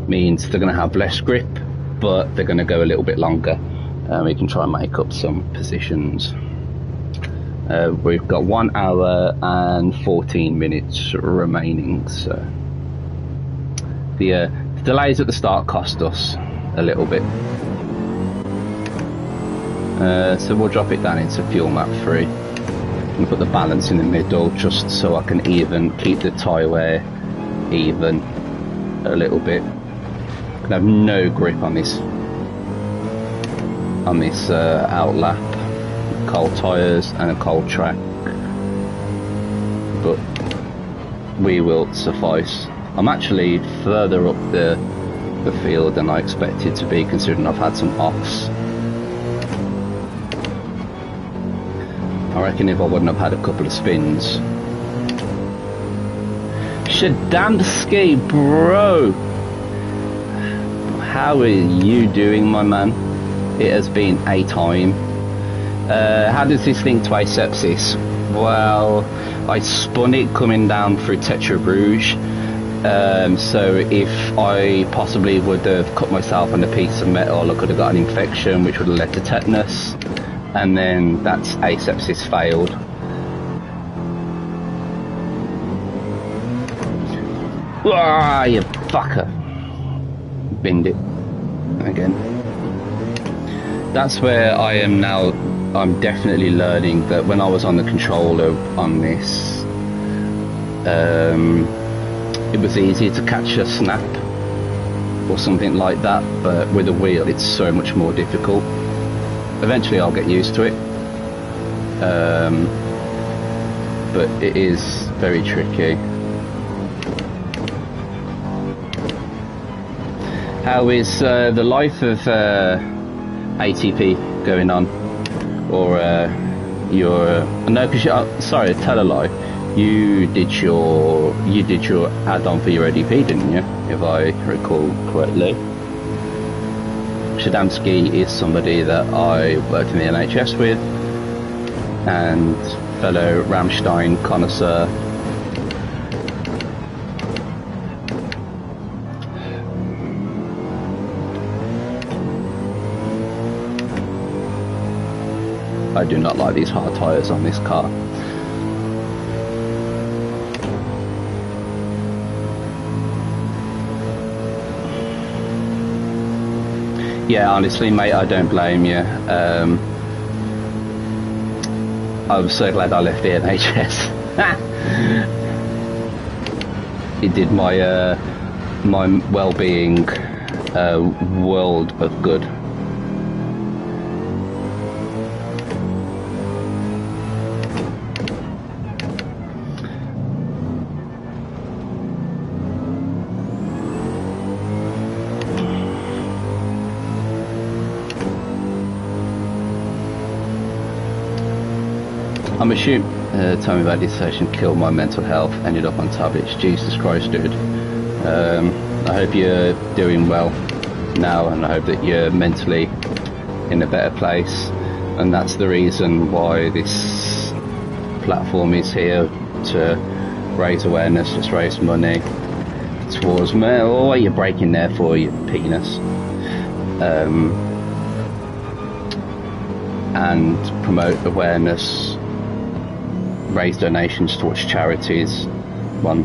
Means they're going to have less grip, but they're going to go a little bit longer. We can try and make up some positions. We've got 1 hour and 14 minutes remaining, so the delays at the start cost us a little bit. So we'll drop it down into fuel map 3 and put the balance in the middle just so I can keep the tyre wear even a little bit. I have no grip on this outlap. Cold tyres and a cold track, but we will suffice. I'm actually further up the field than I expected to be, considering I've had some offs. I reckon if I wouldn't have had a couple of spins. Shadamski, bro! How are you doing, my man? It has been a time. How does this link to asepsis? Well, I spun it coming down through Tetra Rouge. So if I possibly would have cut myself on a piece of metal, I could have got an infection which would have led to tetanus, and then that's asepsis failed. Ah, you fucker. Binned it again. That's where I am now. I'm definitely learning that when I was on the controller on this, it was easier to catch a snap or something like that, but with a wheel it's so much more difficult. Eventually I'll get used to it, but it is very tricky. How is the life of ATP going on? Or no, because sorry, tell a lie. You did your add-on for your ADP, didn't you? If I recall correctly. Shadamski is somebody that I worked in the NHS with, and fellow Rammstein connoisseur. I do not like these hard tyres on this car. Yeah, honestly, mate, I don't blame you. I'm so glad I left the NHS. It did my well-being world of good. I'm assuming, tell me about this session killed my mental health, ended up on tablets. Jesus Christ, dude. I hope you're doing well now, and I hope that you're mentally in a better place, and that's the reason why this platform is here, to raise awareness, just raise money towards me. Oh, what are you breaking there for, you penis? And promote awareness, raise donations towards charities. One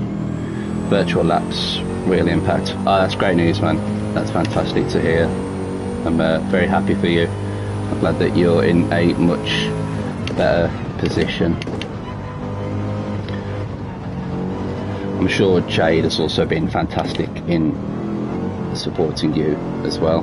virtual laps real impact. Oh, that's great news, man. That's fantastic to hear. I'm very happy for you. I'm glad that you're in a much better position. I'm sure Jade has also been fantastic in supporting you as well.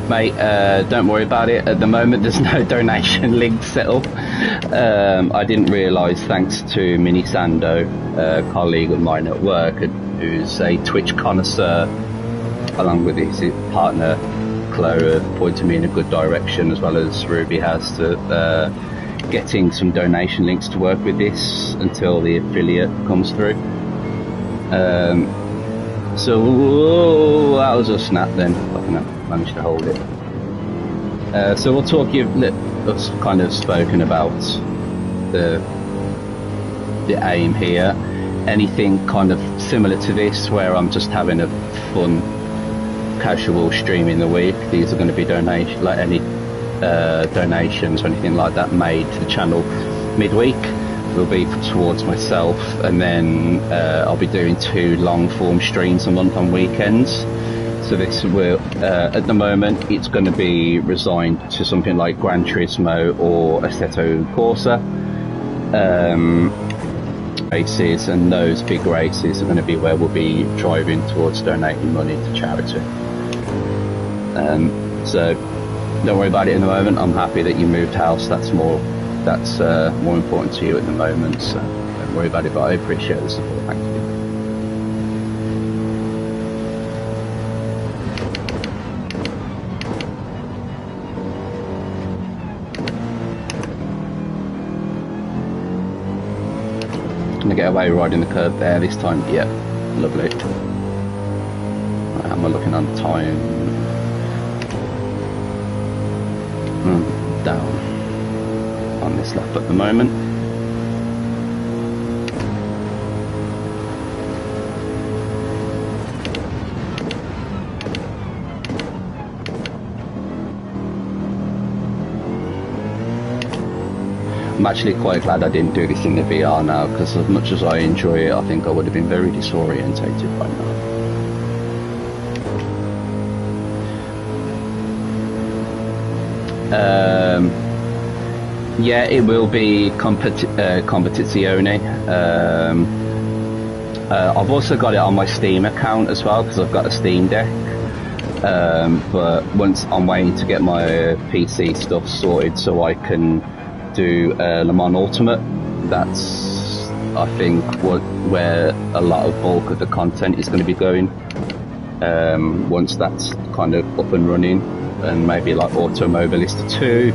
Mate, don't worry about it. At the moment, there's no donation link set up. I didn't realise, thanks to Mini Sando, a colleague of mine at work, who's a Twitch connoisseur, along with his partner, Clara, pointed me in a good direction, as well as Ruby has, to getting some donation links to work with this until the affiliate comes through. So, whoa, that was a snap then. Fucking hell. Managed to hold it. So we'll talk. I've kind of spoken about the aim here. Anything kind of similar to this, where I'm just having a fun, casual stream in the week. These are going to be donations or anything like that made to the channel midweek will be towards myself, and then I'll be doing 2 long form streams a month on weekends. So this will, at the moment, it's going to be resigned to something like Gran Turismo or Assetto Corsa races, and those big races are going to be where we'll be driving towards donating money to charity. So don't worry about it at the moment. I'm happy that you moved house. That's more important to you at the moment. So don't worry about it. But I appreciate the support. Thank you. Gonna get away riding the curb there this time. Yeah, lovely. Right, am I looking on time? Down on this lap at the moment. I'm actually quite glad I didn't do this in the VR now, because as much as I enjoy it, I think I would have been very disorientated by now. Yeah, it will be competizione. I've also got it on my Steam account as well, because I've got a Steam Deck. But once I'm waiting to get my PC stuff sorted so I can do Le Mans Ultimate. That's, I think, where a lot of bulk of the content is going to be going. Once that's kind of up and running, and maybe like Automobilista 2,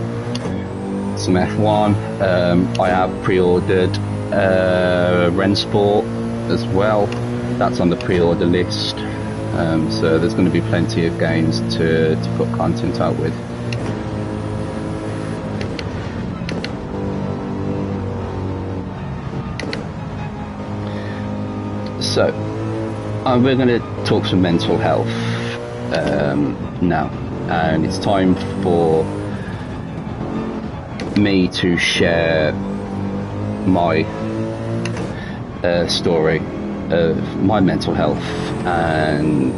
some F1. I have pre-ordered Rensport as well. That's on the pre-order list. So there's going to be plenty of games to put content out with. So, we're going to talk some mental health now, and it's time for me to share my story of my mental health and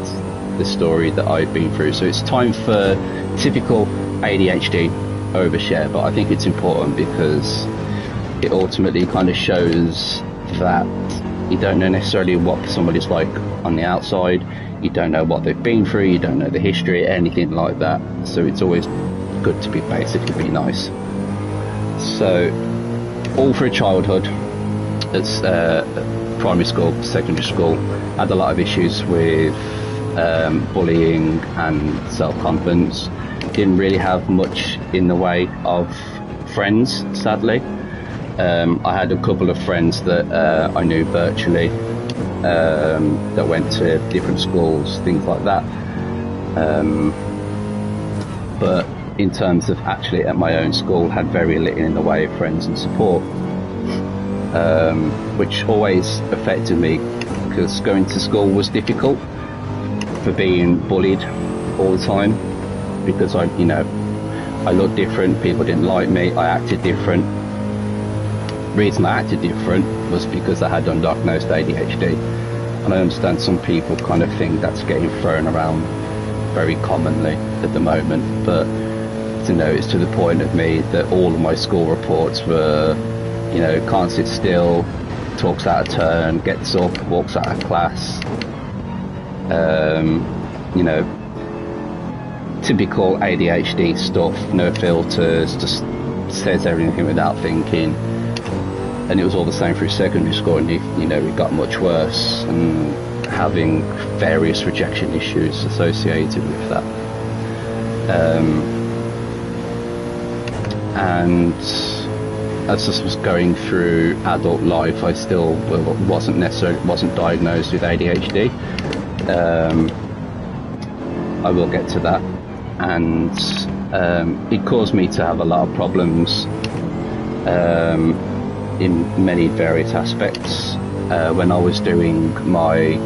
the story that I've been through. So it's time for typical ADHD overshare, but I think it's important because it ultimately kind of shows that you don't know necessarily what somebody's like on the outside, you don't know what they've been through, you don't know the history, anything like that. So it's always good to be basically be nice. So, all through childhood, it's primary school, secondary school, had a lot of issues with bullying and self-confidence. Didn't really have much in the way of friends, sadly. I had a couple of friends that I knew virtually, that went to different schools, things like that. But in terms of actually at my own school, had very little in the way of friends and support, which always affected me because going to school was difficult for being bullied all the time because I looked different, people didn't like me, I acted different. Reason I acted different was because I had undiagnosed ADHD, and I understand some people kind of think that's getting thrown around very commonly at the moment, but you know, it's to the point of me that all of my school reports were, you know, can't sit still, talks out of turn, gets up, walks out of class, you know, typical ADHD stuff, no filters, just says everything without thinking. And it was all the same through secondary school, and you know, it got much worse, and having various rejection issues associated with that. And as I was going through adult life, I still wasn't diagnosed with ADHD. I will get to that. And it caused me to have a lot of problems in many various aspects. When I was doing my,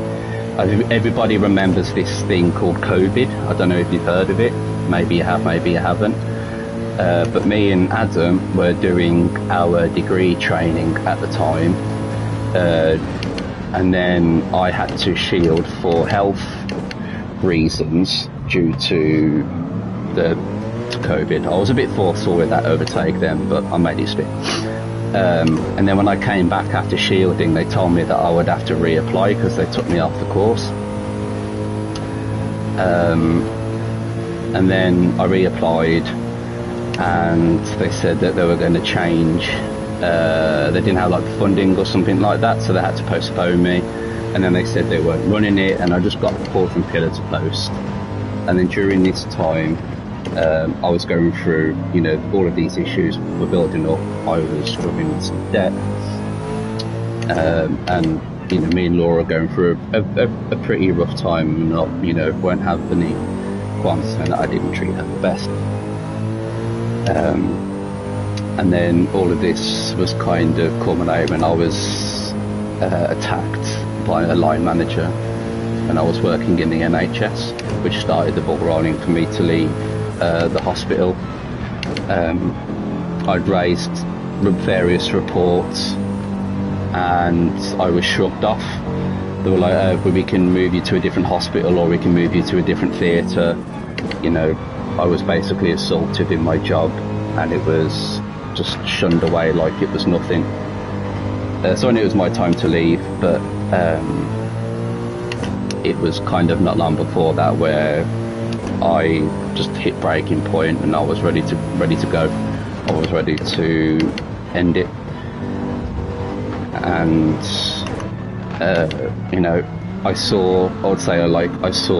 everybody remembers this thing called COVID. I don't know if you've heard of it. Maybe you have, maybe you haven't. But me and Adam were doing our degree training at the time, and then I had to shield for health reasons due to the COVID. I was a bit forceful with that overtake then, but I made it stick. And then when I came back after shielding, they told me that I would have to reapply because they took me off the course. And then I reapplied, and they said that they were going to change. They didn't have like funding or something like that, so they had to postpone me. And then they said they weren't running it, and I just got pulled from pillar to post. And then during this time, I was going through, you know, all of these issues were building up. I was struggling with some debt, and you know, me and Laura were going through a pretty rough time. Not, you know, won't have any qualms saying that I didn't treat her the best. And then all of this was kind of culminating when I was attacked by a line manager, and I was working in the NHS, which started the ball rolling for me to leave the hospital. I'd raised various reports, and I was shrugged off. They were like, well, we can move you to a different hospital, or we can move you to a different theatre. You know, I was basically assaulted in my job, and it was just shunned away like it was nothing. So I knew it was my time to leave, but it was kind of not long before that where I just hit breaking point, and I was ready to go. I was ready to end it. And you know, I saw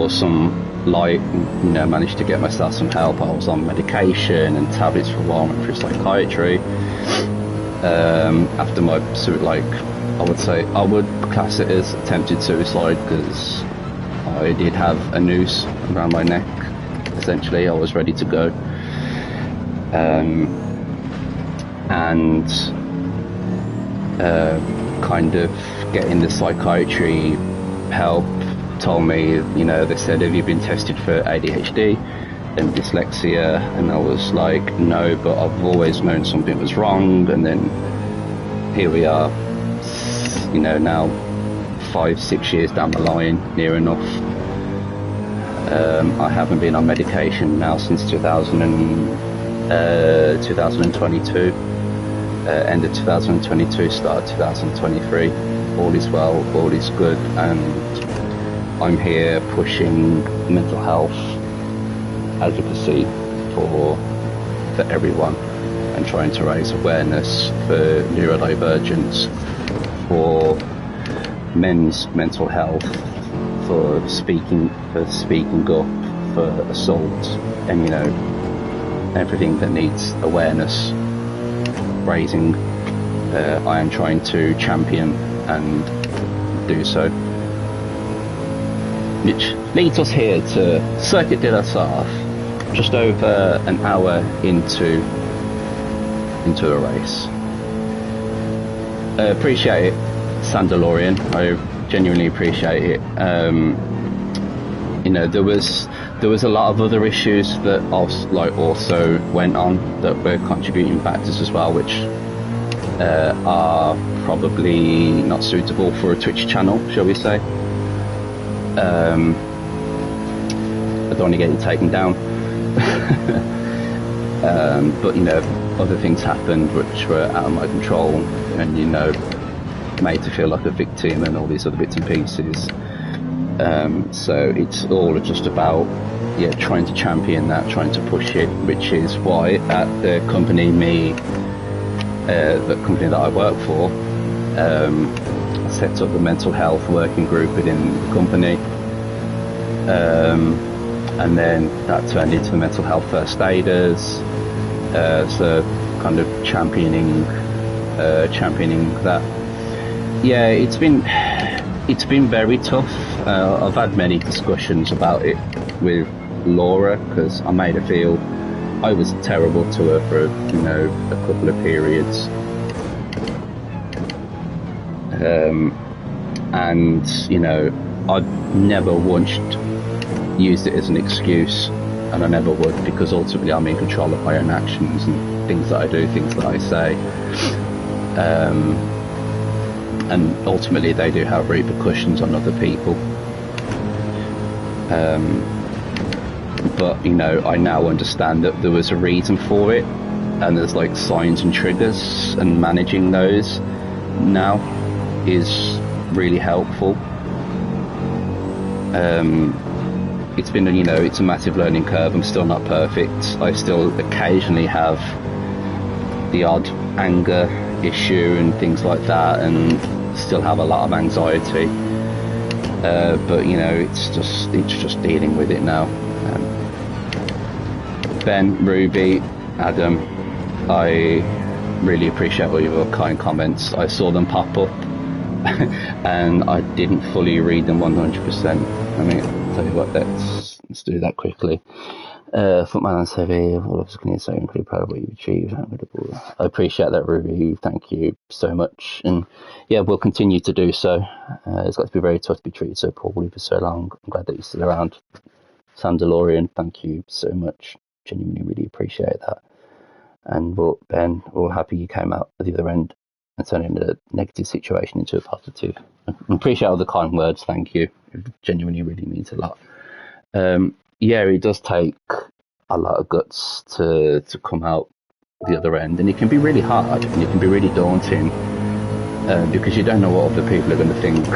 some light, you know, managed to get myself some help. I was on medication and tablets for a while, went through psychiatry. After my I would class it as attempted suicide, because I did have a noose around my neck. Essentially, I was ready to go. And kind of getting the psychiatry help told me, you know, they said, have you been tested for ADHD and dyslexia? And I was like, no, but I've always known something was wrong. And then here we are, you know, now 5-6 years down the line, near enough. I haven't been on medication now since 2022, end of 2022, start of 2023. All is well, all is good, and I'm here pushing mental health advocacy for everyone, and trying to raise awareness for neurodivergence, for men's mental health, for speaking up, for assault, and, you know, everything that needs awareness raising. I am trying to champion and do so, which leads us here to Circuit de la Sarthe, just over an hour into a race. Appreciate it, Sandalorian. I genuinely appreciate it. You know, there was a lot of other issues that also went on that were contributing factors as well, which are probably not suitable for a Twitch channel, shall we say. don't want to get it taken down. But, you know, other things happened which were out of my control, and, you know, made to feel like a victim and all these other bits and pieces. So it's all just about, yeah, trying to champion that, trying to push it, which is why at the company that I work for, I set up the mental health working group within the company, and then that turned into the mental health first aiders, so kind of championing that. Yeah, it's been very tough. I've had many discussions about it with Laura, because I made her feel I was terrible to her for, you know, a couple of periods. And, you know, I'd never once used it as an excuse, and I never would, because ultimately I'm in control of my own actions and things that I do, things that I say. And ultimately they do have repercussions on other people. But, you know, I now understand that there was a reason for it, and there's like signs and triggers, and managing those now is really helpful. It's been, you know, it's a massive learning curve. I'm still not perfect. I still occasionally have the odd anger issue and things like that, and still have a lot of anxiety. But, you know, it's just dealing with it now. Ben, Ruby, Adam, I really appreciate all your kind comments. I saw them pop up and I didn't fully read them 100%. I mean, I'll tell you what, let's do that quickly. Footman and Sevi, all of us can say, incredibly proud of what you've achieved. I appreciate that, Ruby. Thank you so much. And yeah, we'll continue to do so. It's got to be very tough to be treated so poorly for so long. I'm glad that you're still around. Sam DeLorean, thank you so much. Genuinely really appreciate that. And Ben, we're all happy you came out at the other end and turning a negative situation into a positive. I appreciate all the kind words, thank you. It genuinely really means a lot. Yeah, it does take a lot of guts to come out the other end, and it can be really hard and it can be really daunting, because you don't know what other people are going to think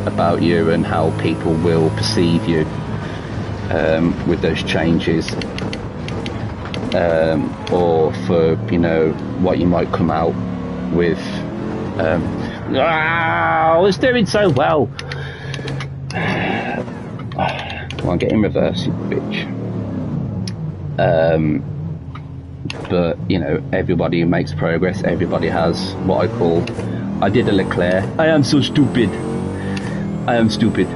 about you and how people will perceive you with those changes, or for, you know, what you might come out with. I was doing so well. Come on, get in reverse, you bitch. But, you know, everybody makes progress. Everybody has what I did a Leclerc. I am so stupid. I am stupid.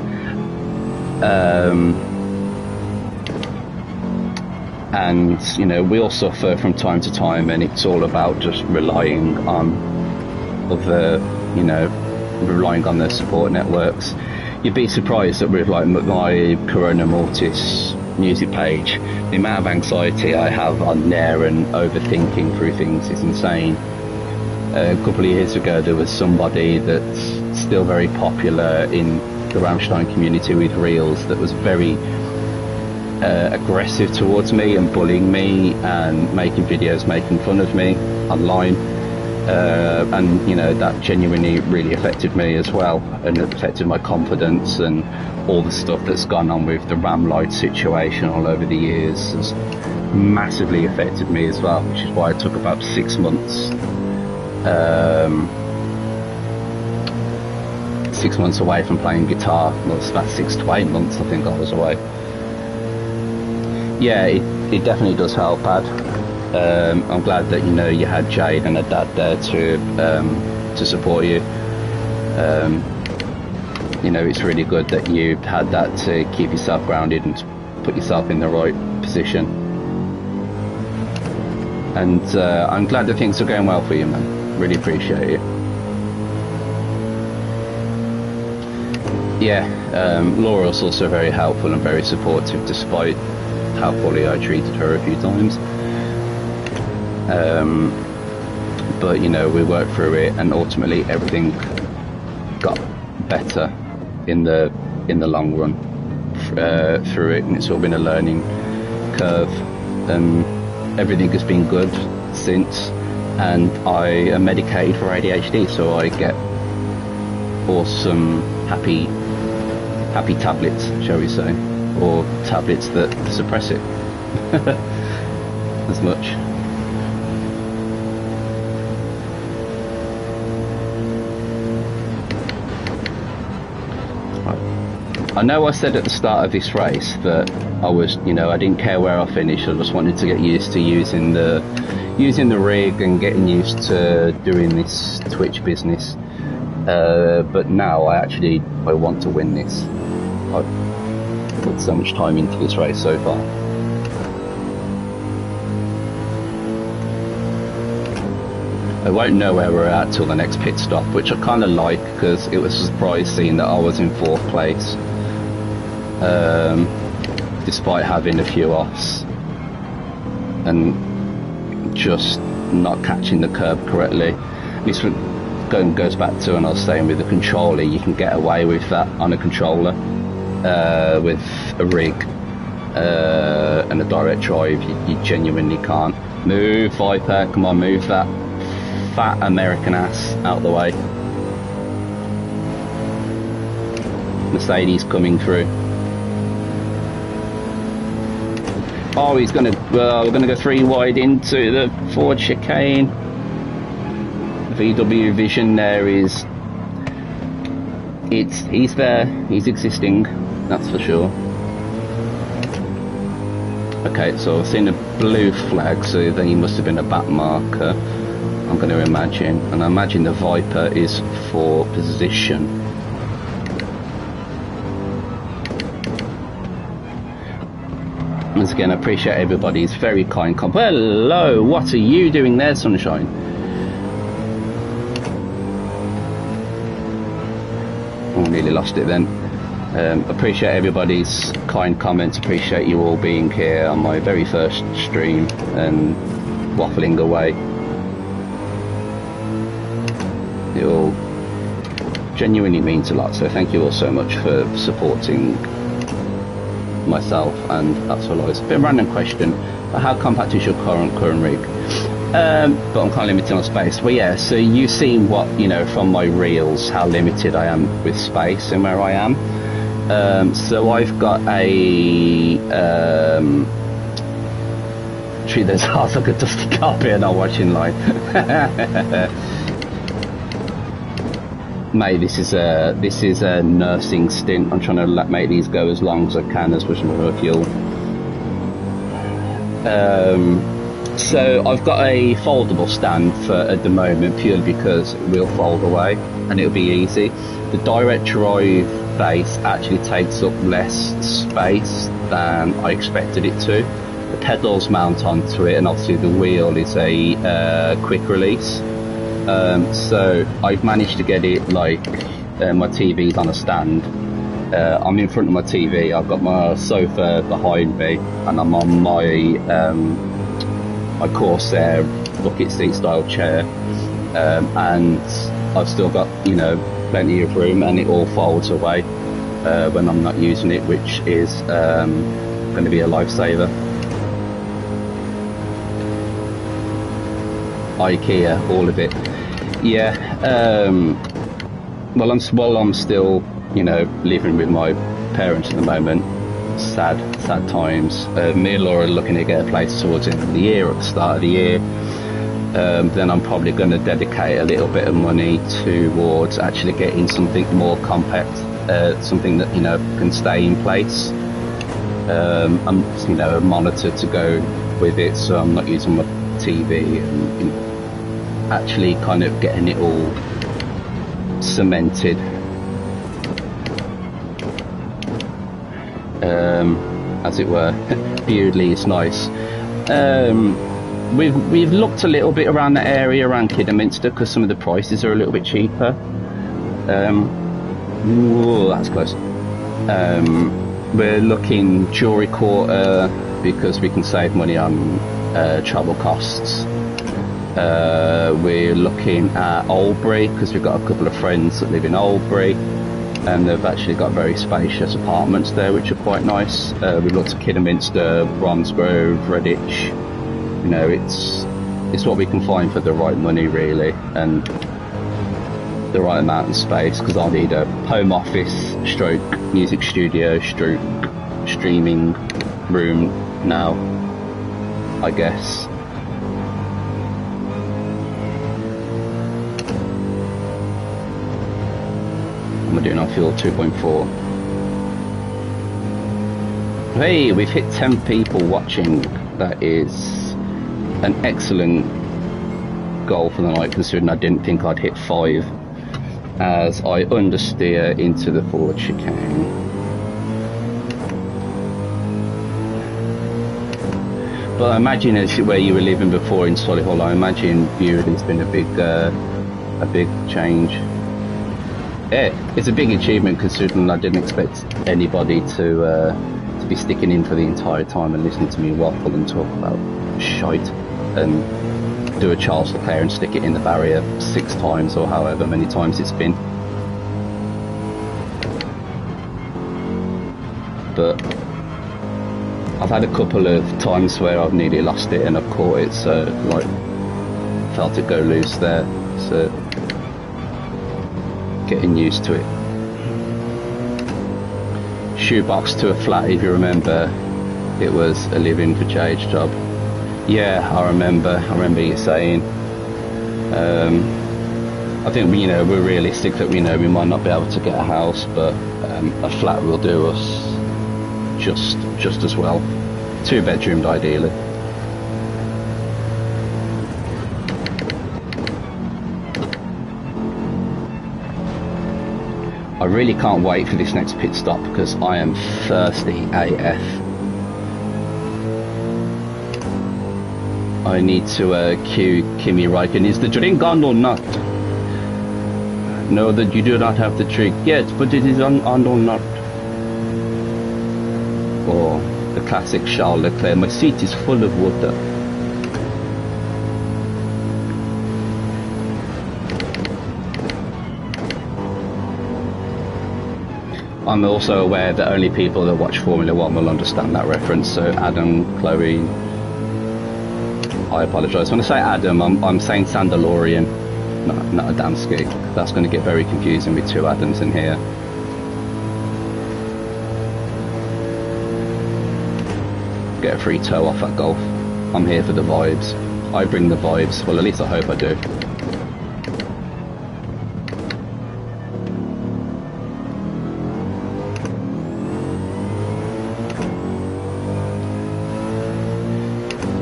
And, you know, we all suffer from time to time, and it's all about just relying on other, you know, relying on the support networks. You'd be surprised that with like my Corona Mortis music page, the amount of anxiety I have on there and overthinking through things is insane. A couple of years ago there was somebody that's still very popular in the Rammstein community with reels that was very aggressive towards me and bullying me and making videos making fun of me online. And, you know, that genuinely really affected me as well, and it affected my confidence, and all the stuff that's gone on with the Lite situation all over the years has massively affected me as well, which is why I took about 6 months 6 months away from playing guitar. Well, it's about 6 to 8 months I think I was away. Yeah, it definitely does help, Ad. I'm glad that, you know, you had Jade and a dad there to support you. You know, it's really good that you had that to keep yourself grounded and put yourself in the right position. And I'm glad that things are going well for you, man. Really appreciate it. Yeah, Laura was also very helpful and very supportive, despite how poorly I treated her a few times. But, you know, we worked through it, and ultimately everything got better in the long run through it, and it's all been a learning curve. Everything has been good since, and I am medicated for ADHD, so I get awesome happy tablets, shall we say, or tablets that suppress it as much. I know I said at the start of this race that I was, I didn't care where I finished. I just wanted to get used to using the rig and getting used to doing this Twitch business. But now I want to win this. I've put so much time into this race so far. I won't know where we're at till the next pit stop, which I kind of like, because it was a surprise seeing that I was in 4th place, despite having a few offs and just not catching the curb correctly. This goes back to when I was saying with the controller, you can get away with that on a controller. With a rig and a direct drive, you genuinely can't. Move, Viper, come on, move that fat American ass out the way. Mercedes coming through. Oh, he's gonna, we're gonna go 3 wide into the Ford chicane. VW Vision there is, he's there, he's existing, that's for sure. Okay, so I've seen a blue flag, so then he must have been a back marker, I'm going to imagine, and I imagine the Viper is for position. Once again, I appreciate everybody's very kind comment. Hello, what are you doing there, Sunshine? Oh, nearly lost it then. Appreciate everybody's kind comments, appreciate you all being here on my very first stream and waffling away. It all genuinely means a lot, so thank you all so much for supporting myself and Laps4Lives. A bit of a random question, but how compact is your current rig? But I'm kind of limited on space. Well, yeah, so you've seen what, from my reels, how limited I am with space and where I am. So I've got a tree that's hard like a dusty carpet and I'm watching live. Mate, this is a nursing stint. I'm trying to make these go as long as I can, as much as more fuel. So I've got a foldable stand for at the moment, purely because it will fold away and it'll be easy. The direct drive base actually takes up less space than I expected it to. The pedals mount onto it, and obviously the wheel is a quick release. So I've managed to get it like my TV's on a stand. I'm in front of my TV, I've got my sofa behind me, and I'm on my Corsair bucket seat style chair, and I've still got plenty of room, and it all folds away when I'm not using it, which is going to be a lifesaver. IKEA, all of it. Yeah. Well, I'm still living with my parents at the moment. Sad times. Me and Laura are looking to get a place towards the end of the year, at the start of the year. Then I'm probably going to dedicate a little bit of money towards actually getting something more compact, something that can stay in place. I'm a monitor to go with it, so I'm not using my TV, and actually kind of getting it all cemented. As it were. Beautifully, it's nice. We've looked a little bit around the area around Kidderminster, because some of the prices are a little bit cheaper. Whoa, that's close. We're looking Jewellery Quarter, because we can save money on travel costs. We're looking at Oldbury, because we've got a couple of friends that live in Oldbury. and they've actually got very spacious apartments there, which are quite nice. We've looked at Kidderminster, Bromsgrove, Redditch. You know, it's what we can find for the right money, really, and the right amount of space, because I'll need a home office stroke music studio stroke streaming room now, I guess. What am I doing on fuel? 2.4. Hey, we've hit 10 people watching. That is an excellent goal for the night, considering I didn't think I'd hit 5 as I understeer into the forward chicane. But I imagine, as where you were living before in Solihull, I imagine Bewley's been a big change. Yeah, it's a big achievement, considering I didn't expect anybody to be sticking in for the entire time and listening to me waffle and talk about shite and do a Charles Leclerc and stick it in the barrier 6 times or however many times it's been. But I've had a couple of times where I've nearly lost it and I've caught it, so like felt it go loose there, so getting used to it. Shoebox to a flat, if you remember, it was a living for Jade's job. Yeah, I remember you saying. I think we're realistic that we know we might not be able to get a house, but a flat will do us just as well. 2-bedroomed ideally. I really can't wait for this next pit stop because I am thirsty AF. I need to cue Kimi Räikkönen. Is the drink on or not? No, that you do not have the drink. Yes, but it is on or not. Or the classic Charles Leclerc. My seat is full of water. I'm also aware that only people that watch Formula 1 will understand that reference. So Adam, Chloe, I apologise. When I say Adam, I'm saying Sandalorian, not Adamski. That's going to get very confusing with 2 Adams in here. Get a free tow off at golf. I'm here for the vibes. I bring the vibes. Well, at least I hope I do.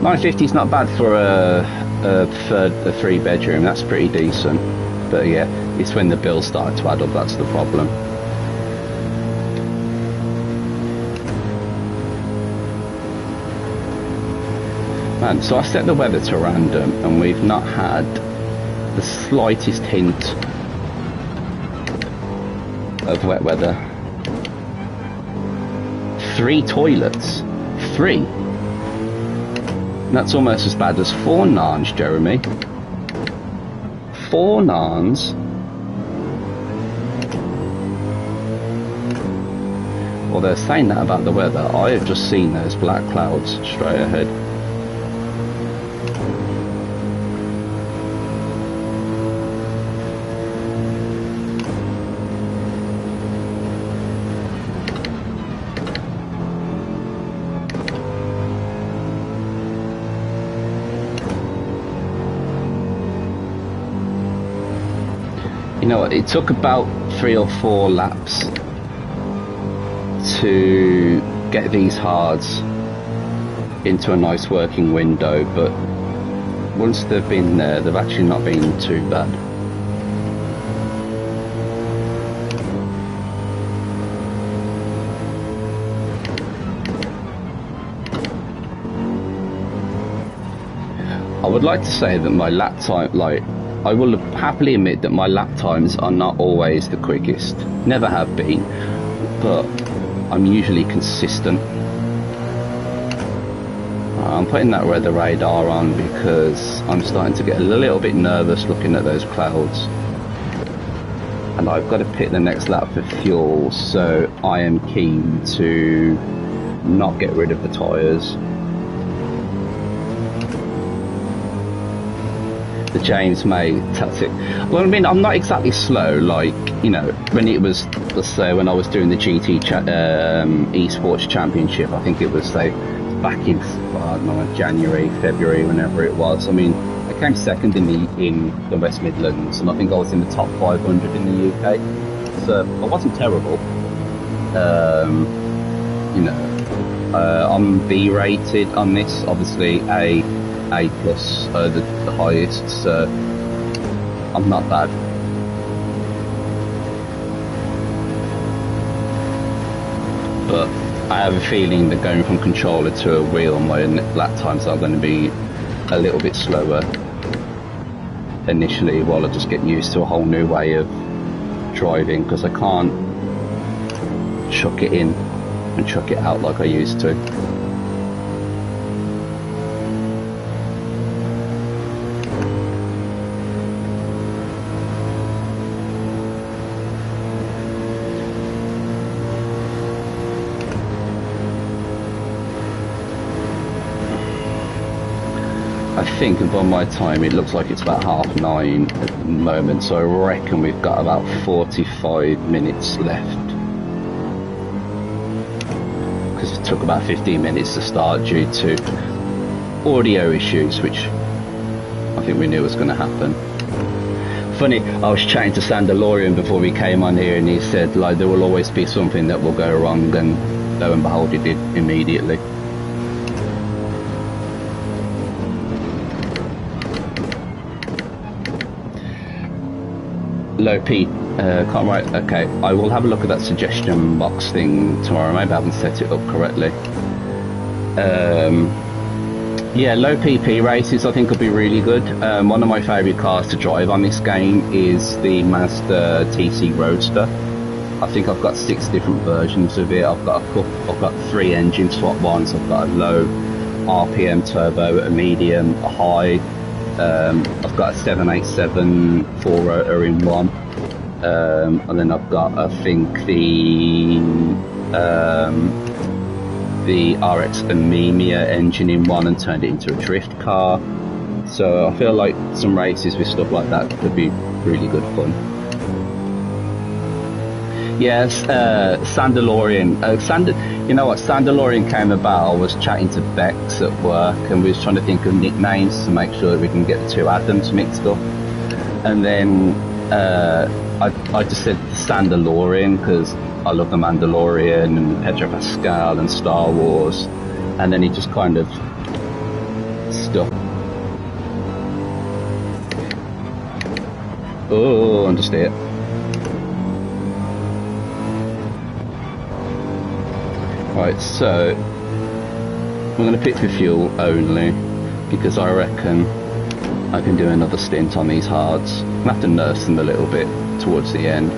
$950 is not bad for a 3-bedroom. That's pretty decent. But yeah, it's when the bills start to add up that's the problem. Man, so I set the weather to random and we've not had the slightest hint of wet weather. 3 toilets. 3. That's almost as bad as 4 nans, Jeremy. 4 nans. Well, they're saying that about the weather. I have just seen those black clouds straight ahead. You know what, it took about 3 or 4 laps to get these hards into a nice working window, but once they've been there, they've actually not been too bad. I would like to say that my lap time, I will happily admit that my lap times are not always the quickest. Never have been, but I'm usually consistent. I'm putting that weather radar on because I'm starting to get a little bit nervous looking at those clouds. and I've got to pit the next lap for fuel, so I am keen to not get rid of the tyres. The James May tactic. Well, I mean, I'm not exactly slow, like, you know, when it was, let's say, when I was doing the GT esports championship, I think it was, say, back in, I don't know, January, February, whenever it was. I mean, I came second in the West Midlands, and I think I was in the top 500 in the UK, so I wasn't terrible. You know, I'm B rated on this, obviously A plus, the highest, so I'm not bad. But I have a feeling that going from controller to a wheel, my lap times are going to be a little bit slower initially, while I just get used to a whole new way of driving, because I can't chuck it in and chuck it out like I used to. I think by my time it looks like it's about 9:30 at the moment, so I reckon we've got about 45 minutes left, because it took about 15 minutes to start due to audio issues, which I think we knew was going to happen. Funny, I was chatting to Sandalorian before we came on here, and he said, like, there will always be something that will go wrong, and lo and behold, it did immediately. Low P, can't write. Okay, I will have a look at that suggestion box thing tomorrow. Maybe I haven't set it up correctly. Yeah, low PP races I think will be really good. One of my favourite cars to drive on this game is the Mazda TC Roadster. I think I've got 6 different versions of it. I've got 3 engine swap ones. I've got a low RPM turbo, a medium, a high. I've got a 787 4-rotor in one, and then I've got, I think, the RX Amemia engine in one, and turned it into a drift car. So I feel like some races with stuff like that could be really good fun. Yes, Sandalorian. You know what? Sandalorian came about. I was chatting to Bex at work, and we was trying to think of nicknames to make sure that we can get the 2 Adams mixed up. And then I just said Sandalorian because I love the Mandalorian and Pedro Pascal and Star Wars. And then he just kind of stuck. Oh, understand it. Right, so I'm going to pit for fuel only, because I reckon I can do another stint on these hards. I'm going to have to nurse them a little bit towards the end.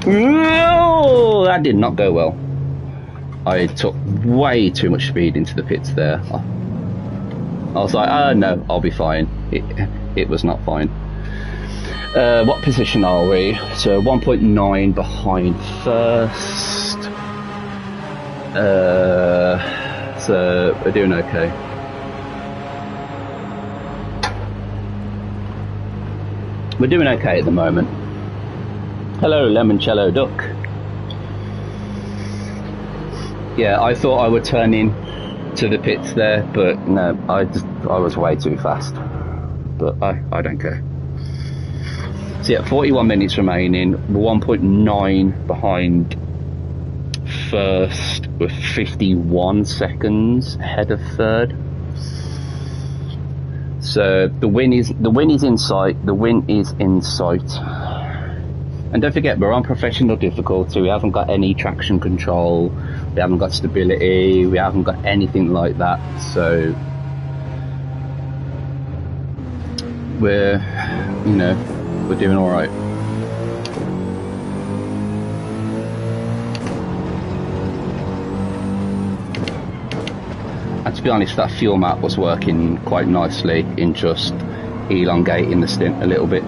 No, that did not go well. I took way too much speed into the pits there. I was like, oh no, I'll be fine. It was not fine. What position are we? So 1.9 behind first. So we're doing okay. We're doing okay at the moment. Hello, Limoncello Duck. Yeah, I thought I would turn in to the pits there, but no, I was way too fast. But I don't care. So yeah, 41 minutes remaining. We're 1.9 behind first, with 51 seconds ahead of third. So the win is in sight. The win is in sight. And don't forget, we're on professional difficulty. We haven't got any traction control. We haven't got stability. We haven't got anything like that. So we're doing all right. And to be honest, that fuel map was working quite nicely in just elongating the stint a little bit.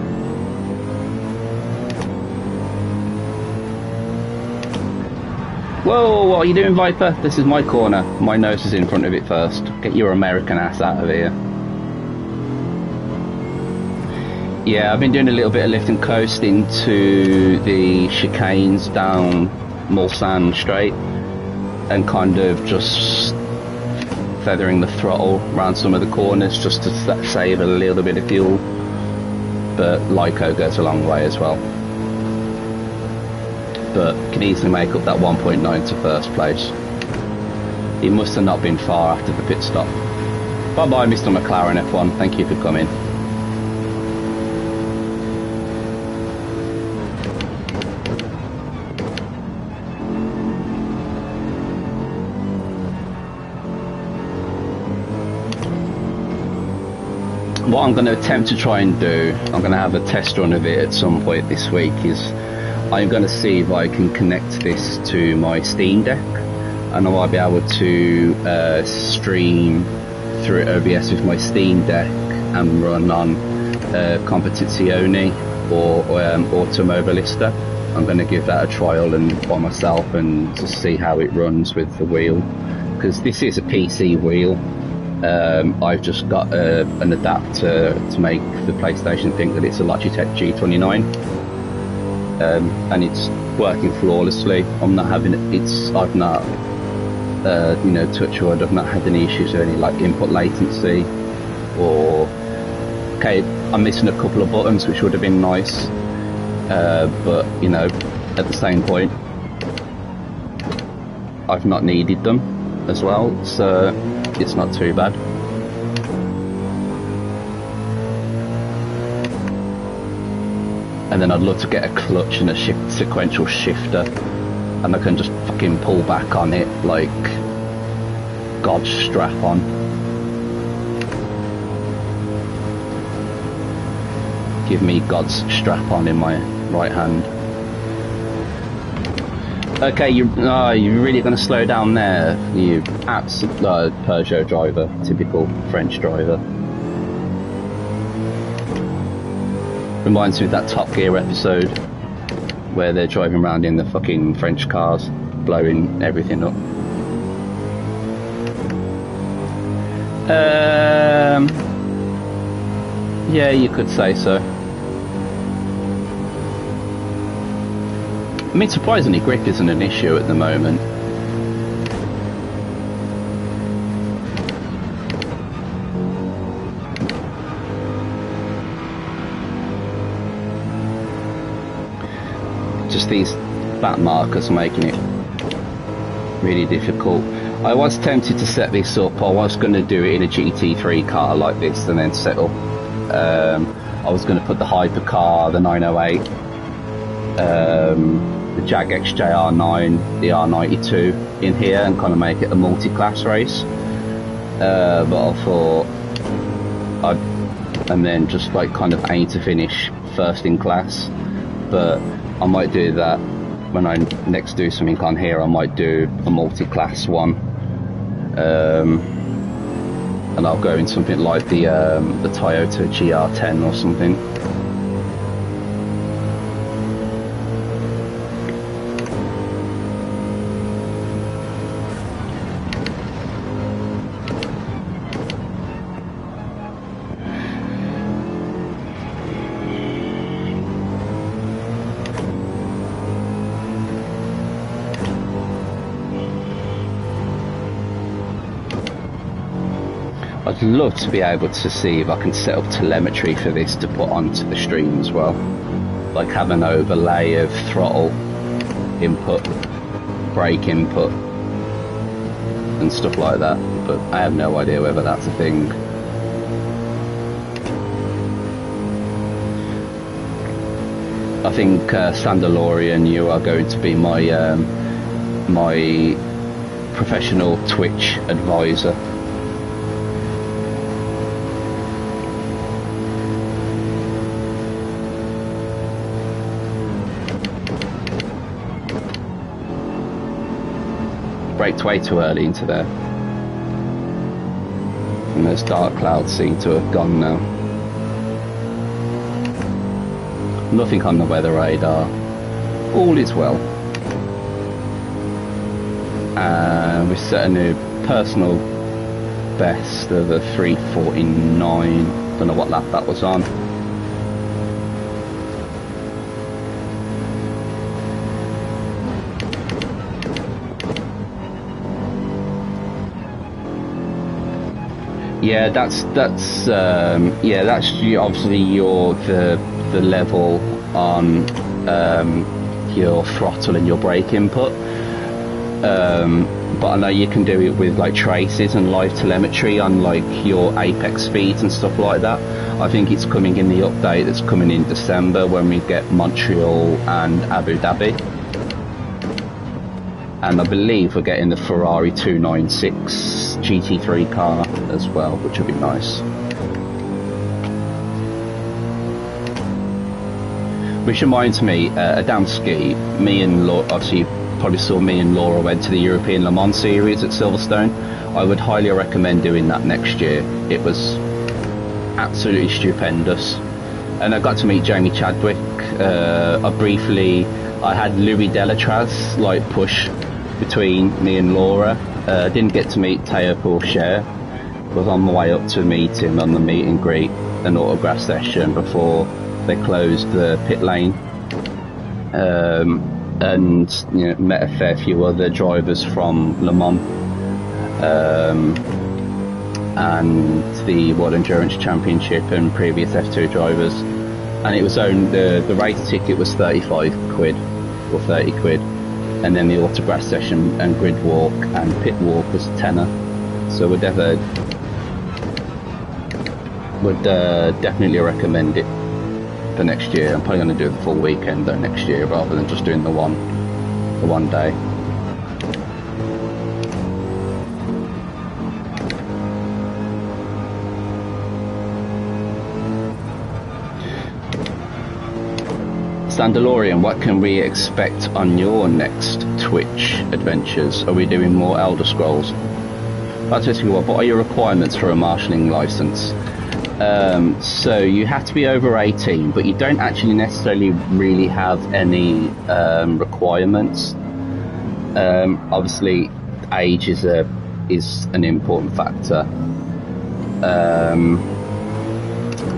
Whoa, what are you doing, Viper? This is my corner. My nose is in front of it first. Get your American ass out of here. Yeah, I've been doing a little bit of lift and coast into the chicanes down Mulsanne Straight and kind of just feathering the throttle around some of the corners just to save a little bit of fuel. But Lyco goes a long way as well. But can easily make up that 1.9 to first place. He must have not been far after the pit stop. Bye bye, Mr. McLaren F1. Thank you for coming. What I'm going to attempt to try and do, I'm going to have a test run of it at some point this week, is I'm going to see if I can connect this to my Steam Deck, and I might be able to stream through OBS with my Steam Deck and run on Competizione or Automobilista. I'm going to give that a trial and by myself and just see how it runs with the wheel, because this is a PC wheel. I've just got an adapter to make the PlayStation think that it's a Logitech G29. And it's working flawlessly. I've not, you know, touch wood, I've not had any issues with any like input latency or, okay, I'm missing a couple of buttons which would have been nice, but you know, at the same point, I've not needed them as well, so it's not too bad. And then I'd love to get a clutch and a sequential shifter, and I can just fucking pull back on it like God's strap on. Give me God's strap on in my right hand. Okay, you're really going to slow down there, you absolute Peugeot driver, typical French driver. Reminds me of that Top Gear episode where they're driving around in the fucking French cars, blowing everything up. Yeah, you could say so. I mean, surprisingly, grip isn't an issue at the moment. Just these flat markers making it really difficult. I was tempted to set this up. I was going to do it in a GT3 car like this and then set up. I was going to put the hypercar, the 908, the Jag XJR9, the R92 in here and kind of make it a multi-class race. But I thought and then just like kind of aim to finish first in class. But I might do that when I next do something on here. I might do a multi-class one, and I'll go in something like the Toyota GR10 or something. I'd love to be able to see if I can set up telemetry for this to put onto the stream as well. Like have an overlay of throttle input, brake input and stuff like that, but I have no idea whether that's a thing. I think Sandalorian, you are going to be my my professional Twitch advisor. Braked way too early into there, and those dark clouds seem to have gone now. Nothing on the weather radar. All is well. And we set a new personal best of a 3:49. Don't know what lap that was on. Yeah, that's obviously the level on your throttle and your brake input. But I know you can do it with like traces and live telemetry on like your apex speeds and stuff like that. I think it's coming in the update that's coming in December when we get Montreal and Abu Dhabi. And I believe we're getting the Ferrari 296 GT3 car as well, which would be nice. Which reminds me, Adamski, me and Laura, obviously you probably saw me and Laura went to the European Le Mans series at Silverstone. I would highly recommend doing that next year. It was absolutely stupendous. And I got to meet Jamie Chadwick. I had Louis Delatraz like push between me and Laura. Didn't get to meet Teo Pourchaire. Was on my way up to meet him on the meet and greet and autograph session before they closed the pit lane. And you know, met a fair few other drivers from Le Mans and the World Endurance Championship and previous F2 drivers. And it was only the race ticket was 35 quid or 30 quid, and then the autograph session and grid walk and pit walk was a tenner. So would definitely recommend it for next year. I'm probably going to do the full weekend though next year rather than just doing the one day. Standalorian, what can we expect on your next Twitch adventures? Are we doing more Elder Scrolls? That's basically what are your requirements for a marshalling license? So you have to be over 18, but you don't actually necessarily really have any requirements. Obviously, age is an important factor,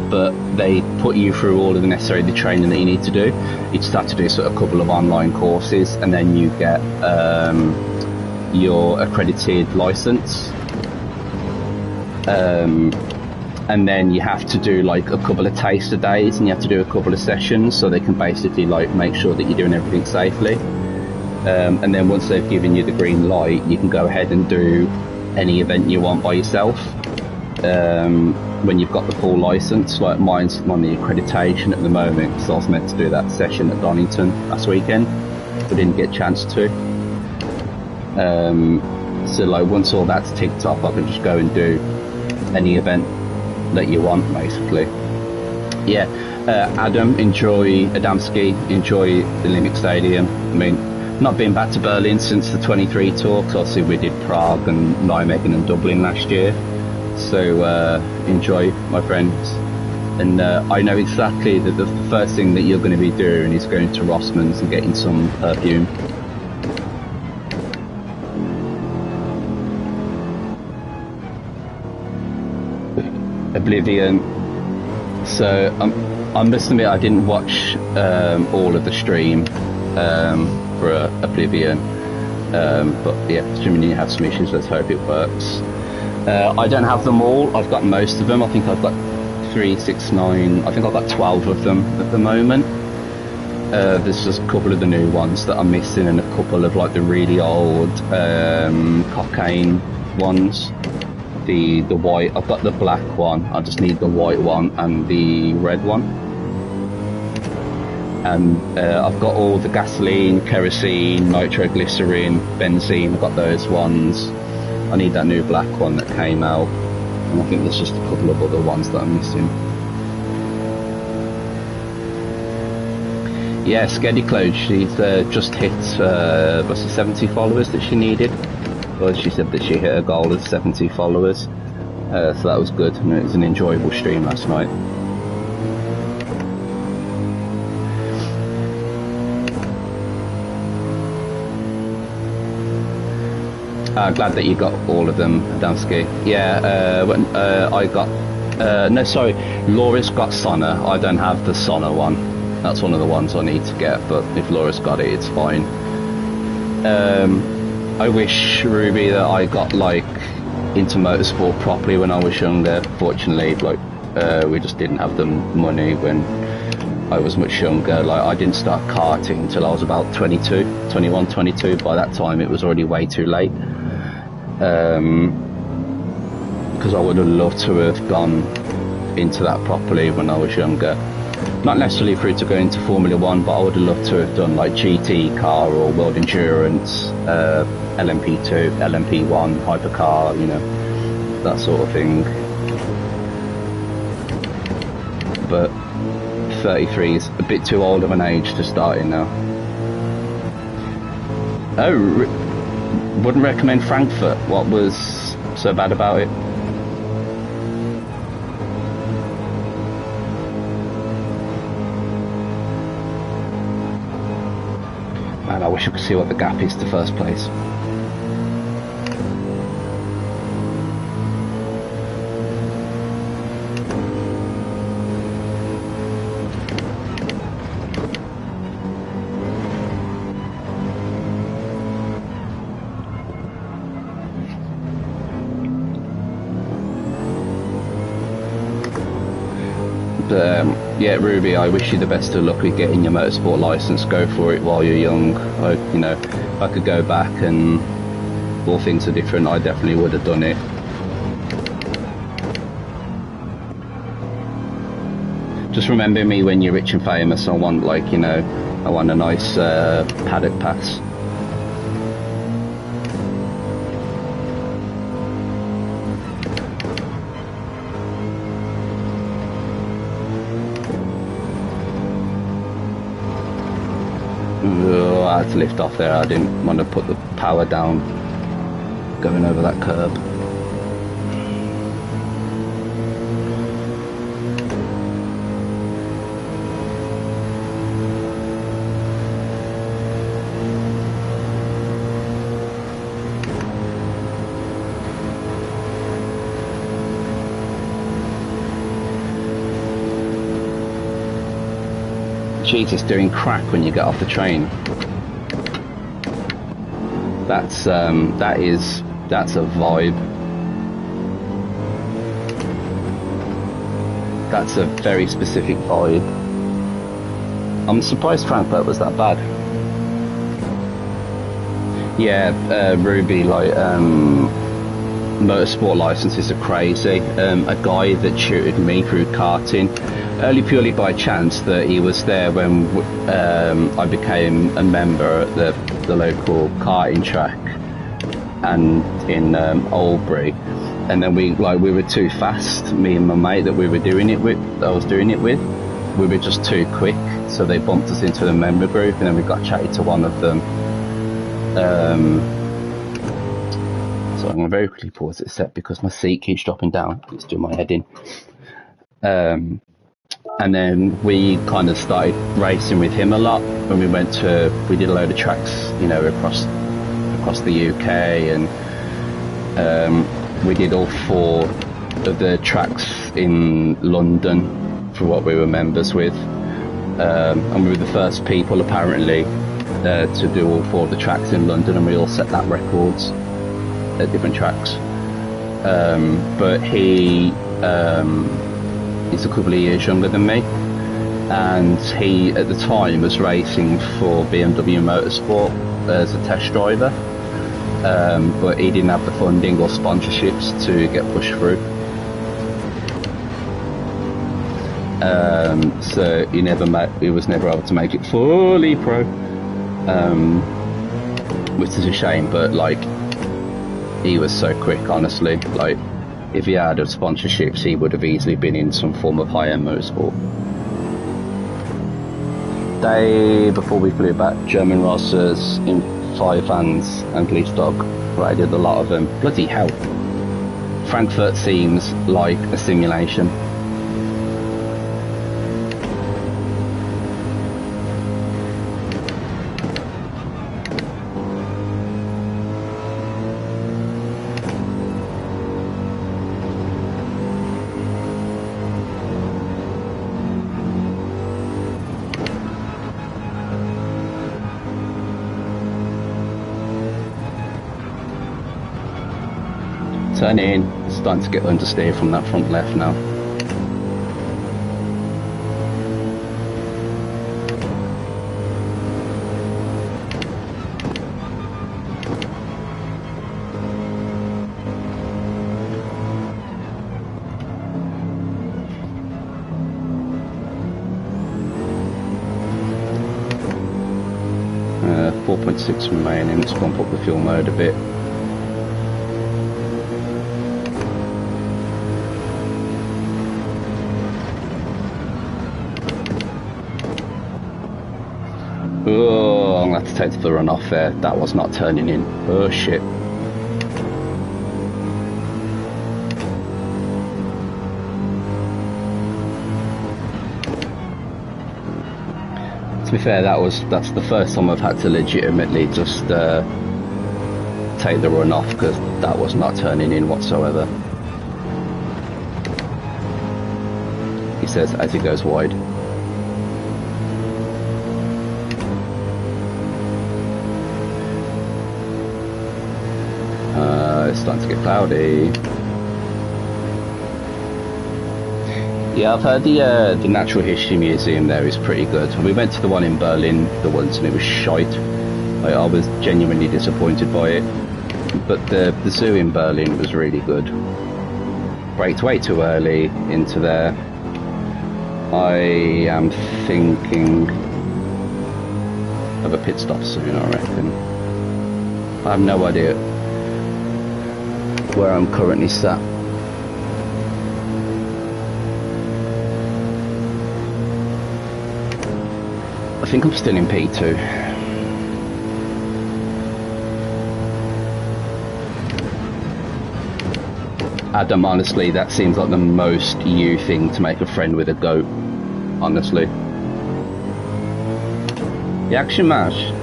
but they put you through all of the training that you need to do. You just have to do sort of a couple of online courses, and then you get your accredited license. And then you have to do like a couple of taster days, and you have to do a couple of sessions so they can basically like make sure that you're doing everything safely. And then once they've given you the green light, you can go ahead and do any event you want by yourself. When you've got the full license, like mine's on the accreditation at the moment, because I was meant to do that session at Donington last weekend, but didn't get a chance to. So like once all that's ticked off, I can just go and do any event that you want, basically. Yeah, Adamski, enjoy the Olympic Stadium. I mean, not been back to Berlin since the 23 tour, because obviously we did Prague and Nijmegen and Dublin last year. So enjoy, my friends. And I know exactly that the first thing that you're going to be doing is going to Rossman's and getting some perfume. Oblivion. So I must admit I didn't watch all of the stream for Oblivion, but yeah, assuming you have some issues, let's hope it works. I don't have them all. I've got most of them. I think I've got 3, 6, 9. I think I've got 12 of them at the moment. There's just a couple of the new ones that I'm missing, and a couple of like the really old cocaine ones. The white, I've got the black one, I just need the white one and the red one. And I've got all the gasoline, kerosene, nitroglycerin, benzene, I've got those ones. I need that new black one that came out, and I think there's just a couple of other ones that I'm missing. Yeah, Skedy Clothes, she's just hit 70 followers that she needed. Well, she said that she hit a goal of 70 followers, so that was good, and it was an enjoyable stream last night. Glad that you got all of them, Dansky. Yeah, I got... no, sorry, Laura's got Sonna. I don't have the Sonna one. That's one of the ones I need to get, but if Laura's got it, it's fine. I wish, Ruby, that I got, like, into motorsport properly when I was younger. Fortunately, like, we just didn't have the money when I was much younger. Like, I didn't start karting until I was about 22. By that time it was already way too late, because I would have loved to have gone into that properly when I was younger. Not necessarily through to go into Formula 1, but I would have loved to have done like GT car or World Endurance, LMP2, LMP1, hypercar, you know, that sort of thing. But 33 is a bit too old of an age to start in now. Oh, wouldn't recommend Frankfurt. What was so bad about it? Man, I wish I could see what the gap is to first place. Yeah, Ruby, I wish you the best of luck with getting your motorsport license. Go for it while you're young. You know, if I could go back and all things are different, I definitely would have done it. Just remember me when you're rich and famous. I want, like, you know, I want a nice paddock pass. I had to lift off there. I didn't want to put the power down going over that curb. Jesus, doing crack when you get off the train. That's a vibe. That's a very specific vibe. I'm surprised Frankfurt was that bad. Yeah, Ruby, like, motorsport licenses are crazy. A guy that tutored me through karting, only purely by chance that he was there when I became a member at the local karting track and in Albury, and then we were too fast, me and my mate that I was doing it with, we were just too quick, so they bumped us into the member group, and then we got chatted to one of them. So I'm going to very quickly pause it a sec because my seat keeps dropping down. It's doing my head in. And then we kind of started racing with him a lot when we did a load of tracks, you know, across the UK, and we did all 4 of the tracks in London for what we were members with, and we were the first people apparently to do all 4 of the tracks in London, and we all set that records at different tracks. But he's a couple of years younger than me, and he at the time was racing for BMW Motorsport as a test driver, but he didn't have the funding or sponsorships to get pushed through, so he was never able to make it fully pro, which is a shame. But like, he was so quick, honestly. Like, if he had sponsorships, he would have easily been in some form of high-end motorsport. Before we flew back, German Rossers in 5 vans and police dog. Right, I did a lot of them. Bloody hell. Frankfurt seems like a simulation. Turn in. It's starting to get understeer from that front left now. 4.6 remaining. Let's bump up the fuel mode a bit. Oh, I'm going to have to take the run off there. That was not turning in. Oh shit. To be fair, that's the first time I've had to legitimately just take the run off, because that was not turning in whatsoever. He says as he goes wide. It's starting to get cloudy. Yeah, I've heard the Natural History Museum there is pretty good. We went to the one in Berlin the once and it was shite. I was genuinely disappointed by it. But the zoo in Berlin was really good. Braked way too early into there. I am thinking of a pit stop soon, I reckon. I have no idea where I'm currently sat. I think I'm still in P2. Adam, honestly, that seems like the most you thing to make a friend with a goat. Honestly. The action mash.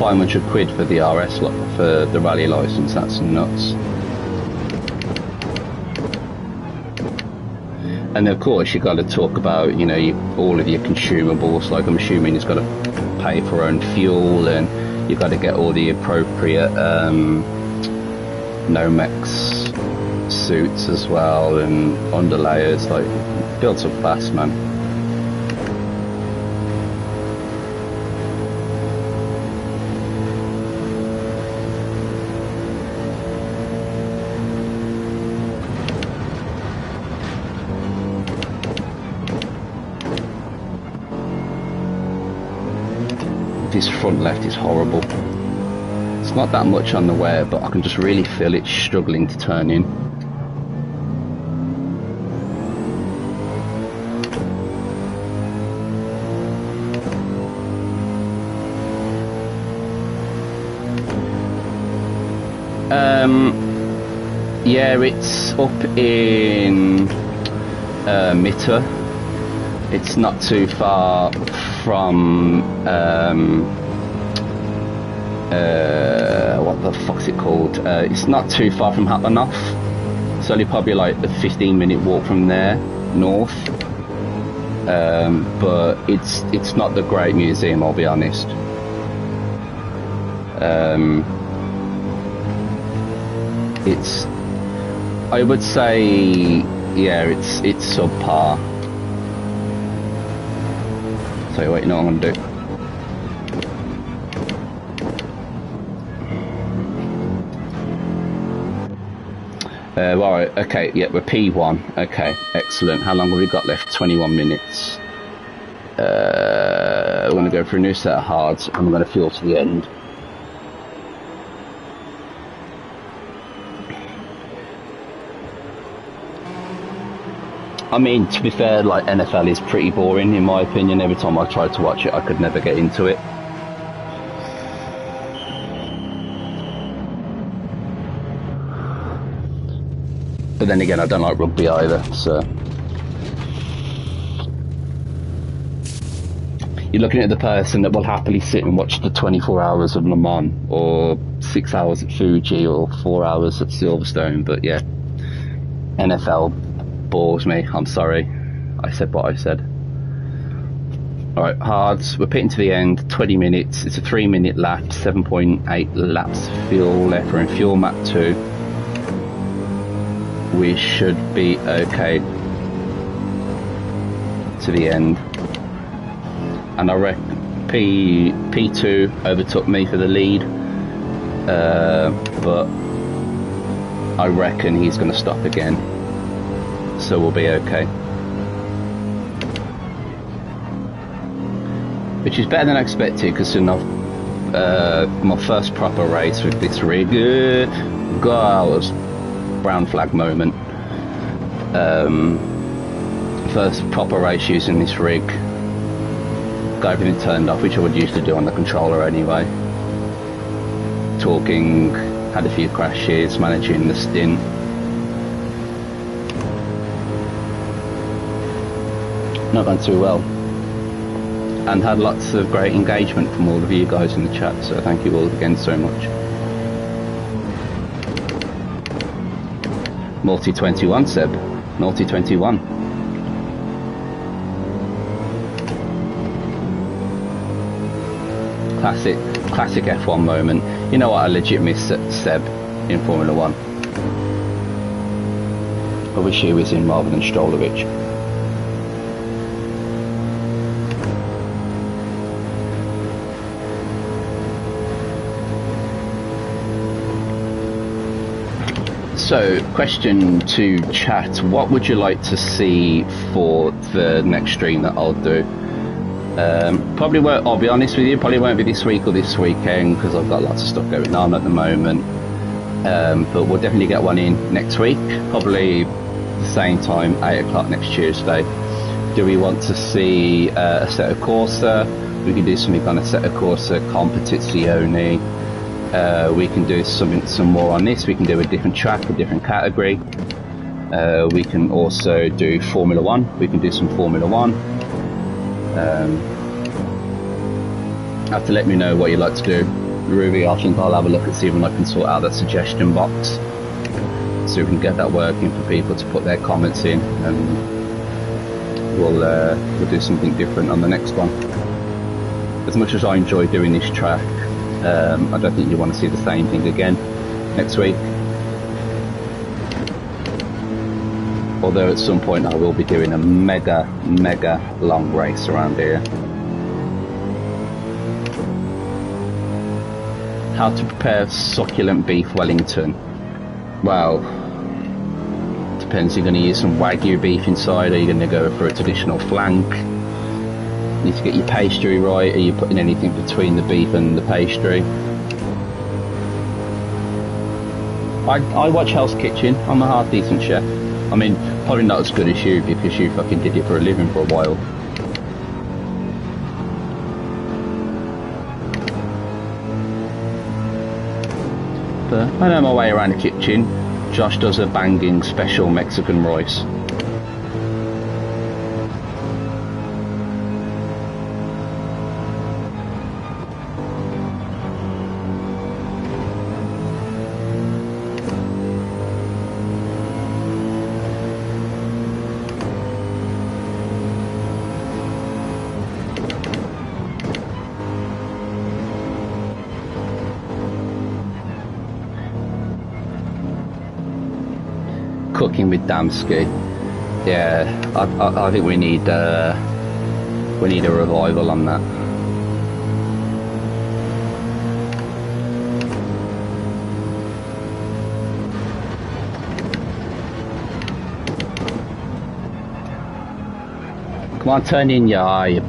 £500 for the RS, for the rally license. That's nuts. And of course you got to talk about, you know, all of your consumables. Like, I'm assuming it's got to pay for own fuel, and you've got to get all the appropriate Nomex suits as well, and underlayers. Like, builds up fast, man. This front left is horrible. It's not that much on the wear, but I can just really feel it struggling to turn in. Yeah, it's up in Mitte. It's not too far from what the fuck's it called? It's not too far from Hatternhof. It's only probably like a 15-minute walk from there, north. But it's not the great museum, I'll be honest. It's, I would say, yeah, it's subpar. So wait, you know what I'm going to do? Alright, okay, yeah, we're P1. Okay, excellent. How long have we got left? 21 minutes. We're going to go for a new set of hards, and we're going to fuel to the end. I mean, to be fair, like, NFL is pretty boring in my opinion. Every time I tried to watch it, I could never get into it. But then again, I don't like rugby either, so. You're looking at the person that will happily sit and watch the 24 hours of Le Mans, or 6 hours at Fuji, or 4 hours at Silverstone, but yeah. NFL bores me. I'm sorry. I said what I said. Alright, hards. We're pitting to the end. 20 minutes. It's a 3-minute lap. 7.8 laps fuel left. We're in fuel map 2. We should be okay to the end. And I reckon P2 overtook me for the lead. But I reckon he's going to stop again. So we'll be okay. Which is better than I expected, because my first proper race with this rig, God, it was brown flag moment. First proper race using this rig, got everything turned off, which I would used to do on the controller anyway. Talking, had a few crashes, managing the stint. Not gone too well. And had lots of great engagement from all of you guys in the chat, so thank you all again so much. Multi 21, Seb. Multi 21. Classic F1 moment. You know what, I legit miss Seb in Formula 1. I wish he was in rather than Strolovic. So, question to chat, what would you like to see for the next stream that I'll do? Probably won't, I'll be honest with you, probably won't be this week or this weekend, because I've got lots of stuff going on at the moment. But we'll definitely get one in next week, probably the same time, 8 o'clock next Tuesday. Do we want to see a Assetto Corsa? We can do something on a Assetto Corsa Competizione. We can do some more on this. We can do a different track, a different category. We can also do Formula 1. We can do some Formula 1. Have to let me know what you'd like to do. Ruby, I think I'll have a look and see if I can sort out that suggestion box, so we can get that working for people to put their comments in, and we'll do something different on the next one. As much as I enjoy doing this track, I don't think you want to see the same thing again next week. Although at some point I will be doing a mega long race around here. How to prepare succulent beef Wellington? Well, depends. You're going to use some Wagyu beef inside, or you're going to go for a traditional flank. You need to get your pastry right. Are you putting anything between the beef and the pastry? I watch Hell's Kitchen. I'm a half decent chef. I mean, probably not as good as you, because you fucking did it for a living for a while. But I know my way around the kitchen. Josh does a banging special Mexican rice. Cooking with Damsky. Yeah, I think we need a revival on that. Come on, turn in your eye, you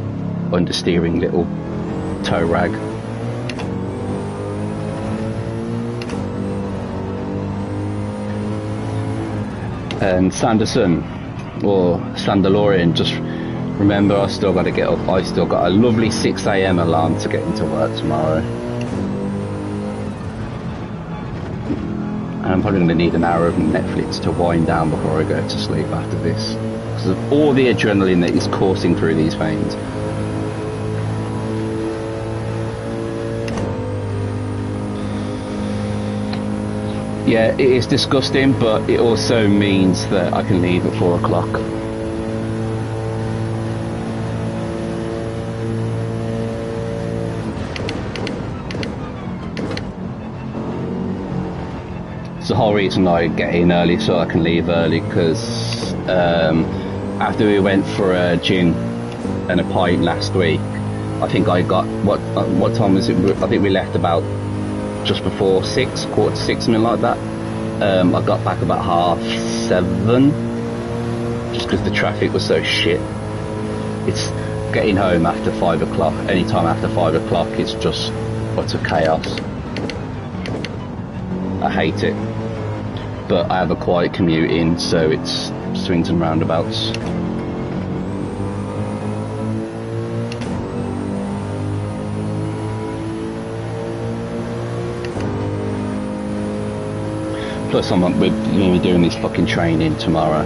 understeering little toe rag. And Sanderson, or Sandalorian, just remember, I still got to get up. I still got a lovely 6 AM alarm to get into work tomorrow. And I'm probably going to need an hour of Netflix to wind down before I go to sleep after this, because of all the adrenaline that is coursing through these veins. Yeah, it is disgusting, but it also means that I can leave at 4 o'clock. It's the whole reason I get in early so I can leave early, because after we went for a gin and a pint last week, I think I got, what time was it? I think we left about just before 6, quarter to 6, something like that. I got back about 7:30, just because the traffic was so shit. It's getting home after 5 o'clock, anytime after 5 o'clock, it's just utter chaos. I hate it. But I have a quiet commute in, so it's swings and roundabouts. Plus, we're going to be doing this fucking training tomorrow.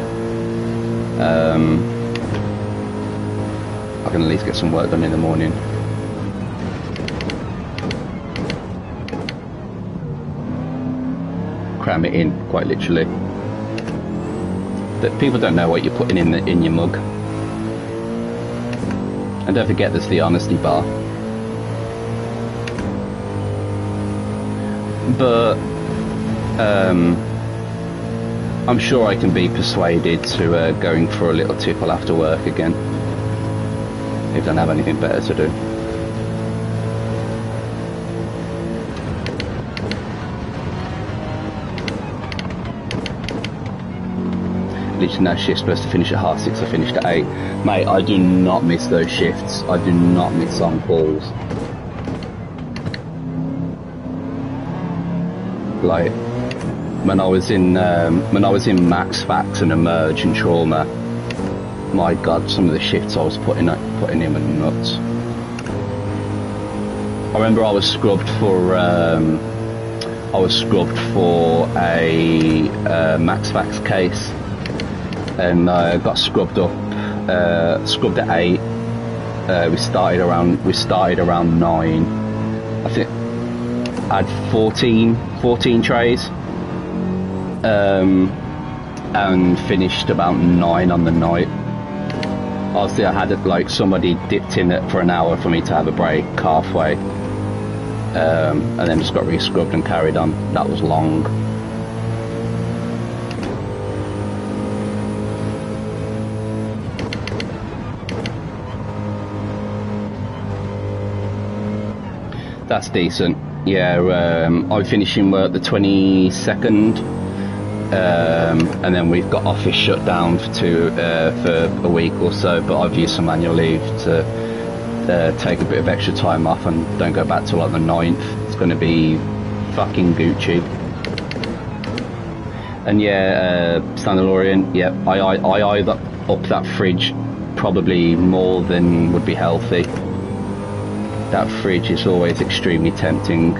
I can at least get some work done in the morning. Cram it in, quite literally. That people don't know what you're putting in your mug. And don't forget, there's the honesty bar. But I'm sure I can be persuaded to going for a little tipple after work again, if I don't have anything better to do. Literally, that shift's supposed to finish at 6:30. I finished at 8. Mate, I do not miss those shifts. I do not miss on calls. Like when I was in Max Fax and Emerge and Trauma, my God, some of the shifts I was putting in were nuts. I remember I was scrubbed for a Max Fax case, and got scrubbed at 8. We started around 9. I think I had 14 trays, and finished about 9 on the night. Obviously, I had it like somebody dipped in it for an hour for me to have a break halfway, and then just got re-scrubbed and carried on. That was long. That's decent. Yeah, I'm finishing work the 22nd, and then we've got office shut down for a week or so, but I've used some annual leave to take a bit of extra time off and don't go back till like the 9th. It's going to be fucking Gucci. And yeah, Standalorian, yeah, I eyed up that fridge probably more than would be healthy. That fridge is always extremely tempting.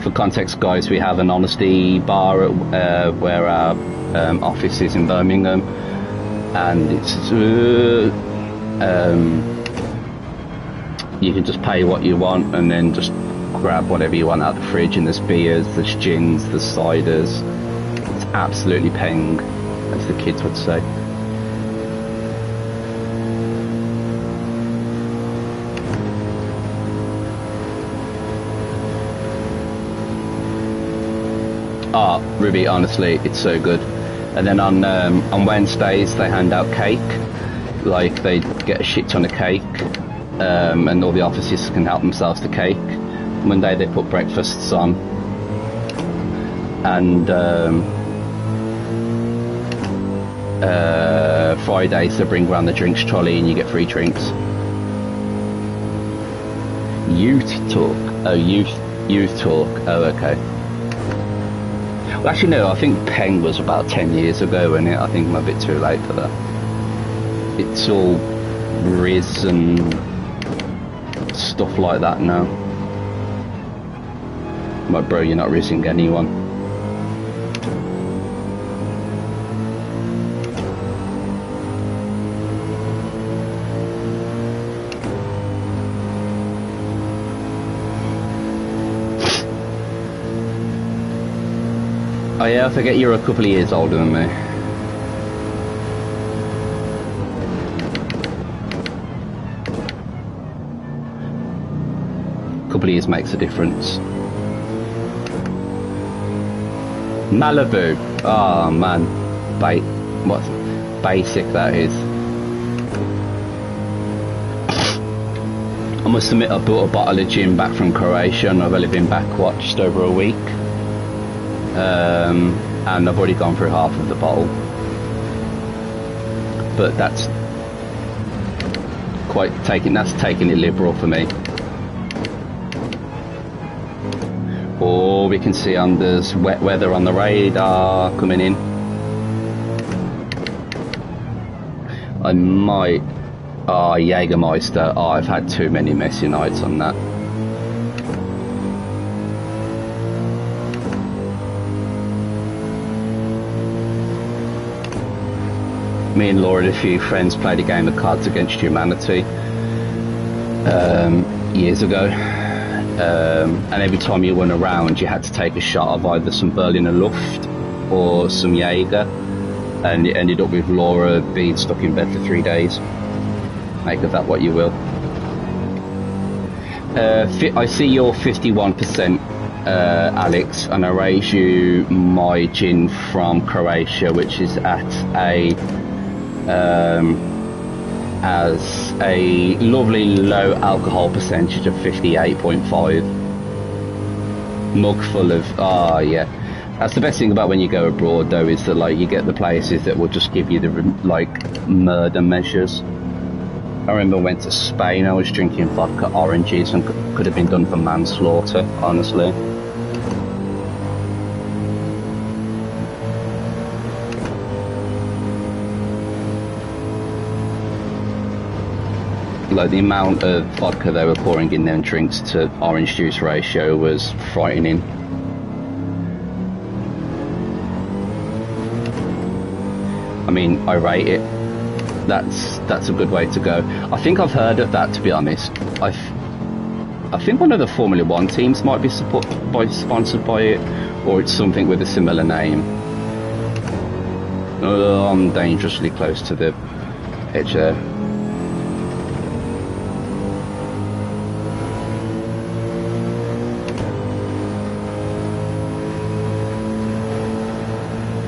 For context, guys, we have an honesty bar at where our office is in Birmingham, and it's you can just pay what you want and then just grab whatever you want out of the fridge, and there's beers, there's gins, there's ciders. It's absolutely peng, as the kids would say. Ruby, honestly, it's so good. And then on Wednesdays they hand out cake. Like, they get a shit ton of cake, and all the offices can help themselves to cake. Monday they put breakfasts on, and Fridays they bring around the drinks trolley and you get free drinks. Youth talk. Oh, youth talk. Oh, okay. Well, actually, no, I think Peng was about 10 years ago, wasn't it? I think I'm a bit too late for that. It's all Riz and stuff like that now. I'm like, bro, you're not rizzing anyone. Oh yeah, I forget you're a couple of years older than me. A couple of years makes a difference. Malibu. Oh man, what basic that is. I must admit, I bought a bottle of gin back from Croatia, and I've only been back, what, just over a week? And I've already gone through half of the bottle. But that's taking it liberal for me. Oh, we can see there's wet weather on the radar coming in. I might... Oh, Jägermeister. Oh, I've had too many messy nights on that. Me and Laura and a few friends played a game of Cards Against Humanity years ago. And every time you went around, you had to take a shot of either some Berliner Luft or some Jaeger, and it ended up with Laura being stuck in bed for 3 days. Make of that what you will. I see you're 51%, Alex, and I raise you my gin from Croatia, which is at as a lovely low alcohol percentage of 58.5. Mug full of, yeah. That's the best thing about when you go abroad, though, is that like you get the places that will just give you the like murder measures. I remember I went to Spain, I was drinking vodka oranges and could have been done for manslaughter, honestly. Like the amount of vodka they were pouring in them drinks to orange juice ratio was frightening. I mean, I rate it. That's a good way to go. I think I've heard of that, to be honest. I think one of the Formula 1 teams might be sponsored by it, or it's something with a similar name. Oh, I'm dangerously close to the edge there.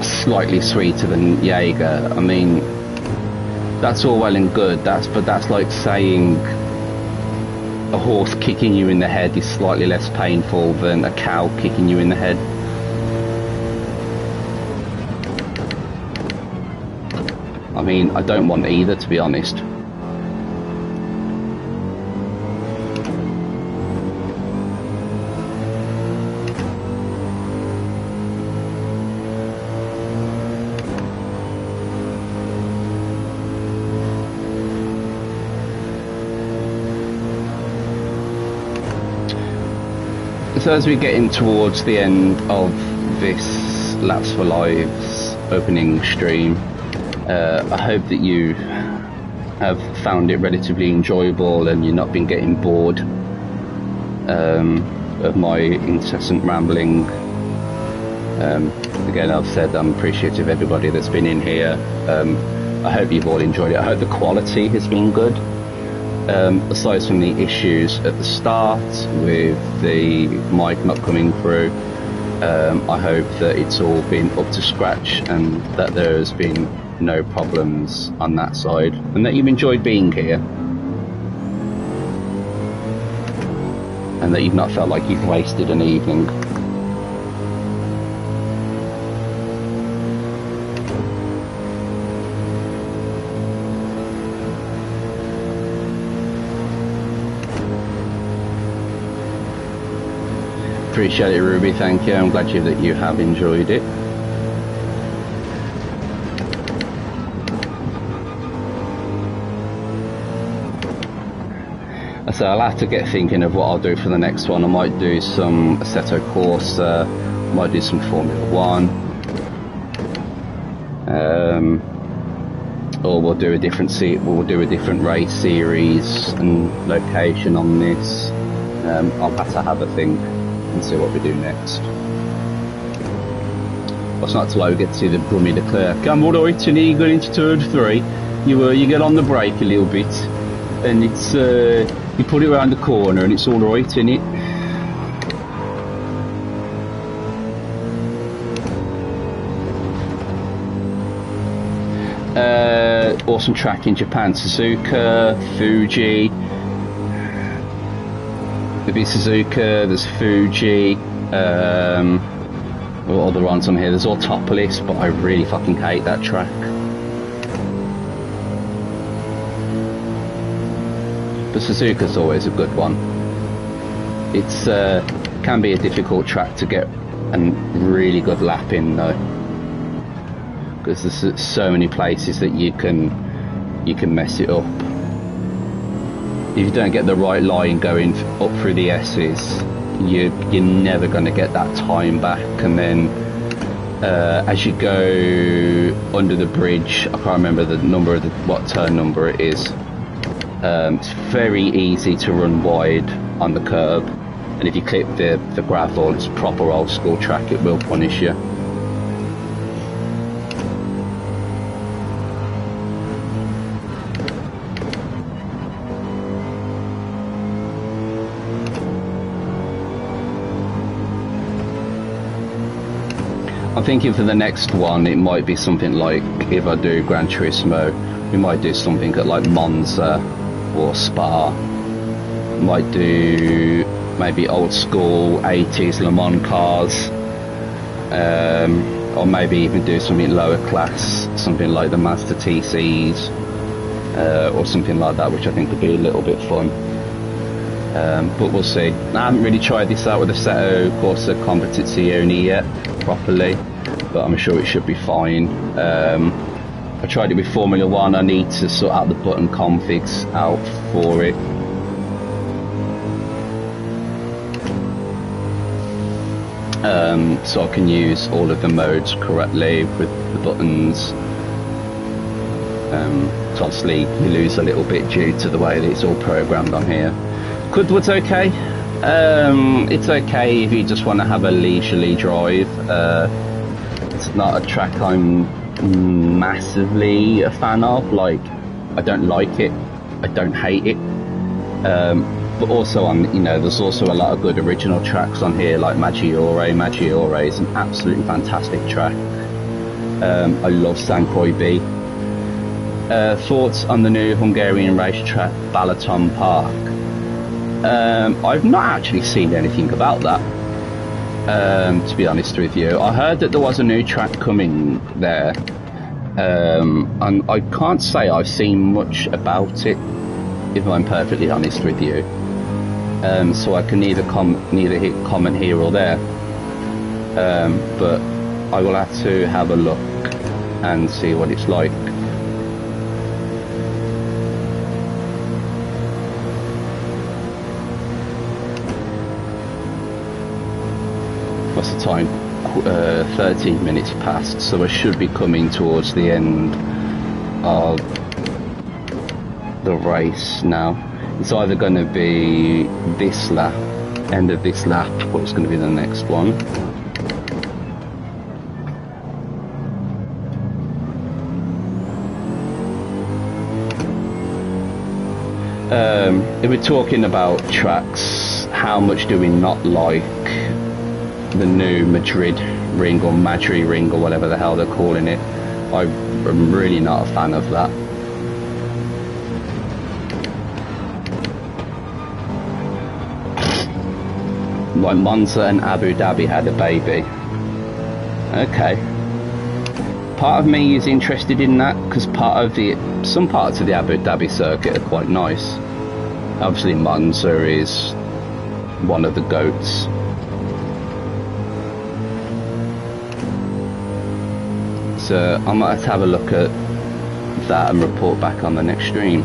Slightly sweeter than Jaeger. I mean, that's all well and good, but that's like saying a horse kicking you in the head is slightly less painful than a cow kicking you in the head. I mean, I don't want either, to be honest. So as we're getting towards the end of this Laps4Lives opening stream, I hope that you have found it relatively enjoyable and you've not been getting bored of my incessant rambling. Again, I've said I'm appreciative of everybody that's been in here. I hope you've all enjoyed it. I hope the quality has been good. Aside from the issues at the start with the mic not coming through, I hope that it's all been up to scratch and that there has been no problems on that side and that you've enjoyed being here and that you've not felt like you've wasted an evening. Appreciate it, Ruby, thank you. I'm glad that you have enjoyed it. So I'll have to get thinking of what I'll do for the next one. I might do some Assetto Corsa, might do some Formula 1, or we'll do a different race series and location on this. I'll have to have a think and see what we do next. It's not till I get to the Brummie de Klerk. I'm alright, and you go into turn 3. You get on the brake a little bit, and it's you put it around the corner, and it's all right, isn't it? Awesome track in Japan. Suzuka, Fuji. There'll be Suzuka. There's Fuji. What other ones on here? There's Autopolis, but I really fucking hate that track. But Suzuka's always a good one. It's can be a difficult track to get a really good lap in though, because there's so many places that you can mess it up. If you don't get the right line going up through the S's, you're never going to get that time back. And then as you go under the bridge, I can't remember the number of what turn number it is. It's very easy to run wide on the curb, and if you clip the gravel, it's proper old school track, it will punish you. I'm thinking for the next one, it might be something like, if I do Gran Turismo, we might do something at like Monza or Spa. Might do maybe old school 80s Le Mans cars, or maybe even do something lower class, something like the Mazda TCs, or something like that, which I think would be a little bit fun. But we'll see. I haven't really tried this out with the Seto Corsa Competizione yet properly, but I'm sure it should be fine. I tried it with Formula 1. I need to sort out the button configs out for it. So I can use all of the modes correctly with the buttons. So obviously you lose a little bit due to the way that it's all programmed on here. Goodwood's okay. It's okay if you just want to have a leisurely drive. It's not a track I'm massively a fan of. Like, I don't like it, I don't hate it. But also there's also a lot of good original tracks on here, like Maggiore. Maggiore is an absolutely fantastic track. I love San Croix B. Thoughts on the new Hungarian racetrack, Balaton Park? I've not actually seen anything about that, to be honest with you. I heard that there was a new track coming there, and I can't say I've seen much about it, if I'm perfectly honest with you. So I can neither hit comment here or there, but I will have to have a look and see what it's like. What's the time? 13 minutes past, so I should be coming towards the end of the race now. It's either going to be this lap, end of this lap, or it's going to be the next one. If we're talking about tracks, how much do we not like the new Madrid ring or Madrid ring or whatever the hell they're calling it? I'm really not a fan of that. Like Monza and Abu Dhabi had a baby. Okay. Part of me is interested in that, because some parts of the Abu Dhabi circuit are quite nice. Obviously Monza is one of the goats. So I might have to have a look at that and report back on the next stream.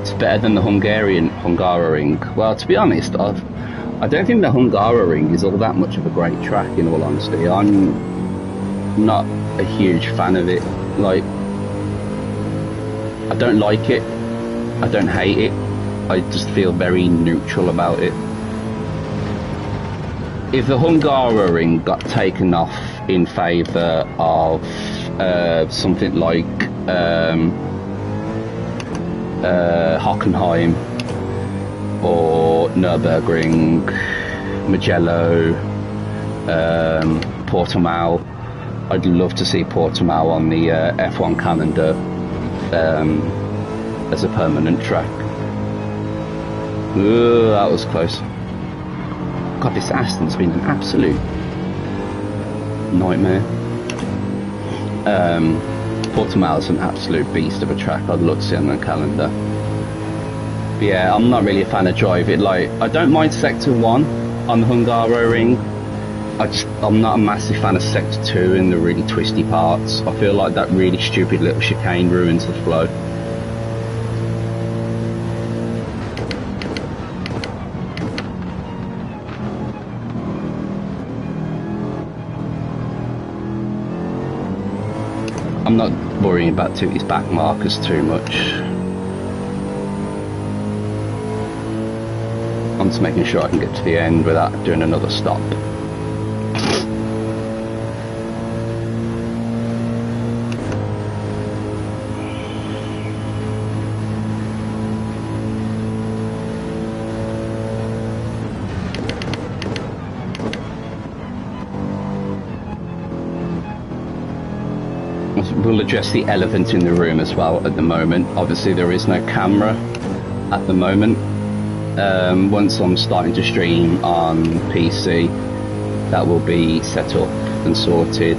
It's better than the Hungaroring. Well, to be honest, I don't think the Hungaroring is all that much of a great track, in all honesty. I'm not a huge fan of it. Like, I don't like it, I don't hate it, I just feel very neutral about it. if the Hungaroring got taken off in favour of something like Hockenheim or Nürburgring, Mugello, Portimao, I'd love to see Portimao on the F1 calendar as a permanent track. Ooh, that was close. God, this Aston's been an absolute nightmare. Portimao's an absolute beast of a track. I'd love to see on the calendar. But yeah, I'm not really a fan of driving. Like, I don't mind Sector 1 on the Hungaroring. I'm not a massive fan of Sector 2 in the really twisty parts. I feel like that really stupid little chicane ruins the flow. I'm not worrying about his back markers too much. I'm just making sure I can get to the end without doing another stop. We'll address the elephant in the room as well at the moment. Obviously there is no camera at the moment. Once I'm starting to stream on PC, that will be set up and sorted,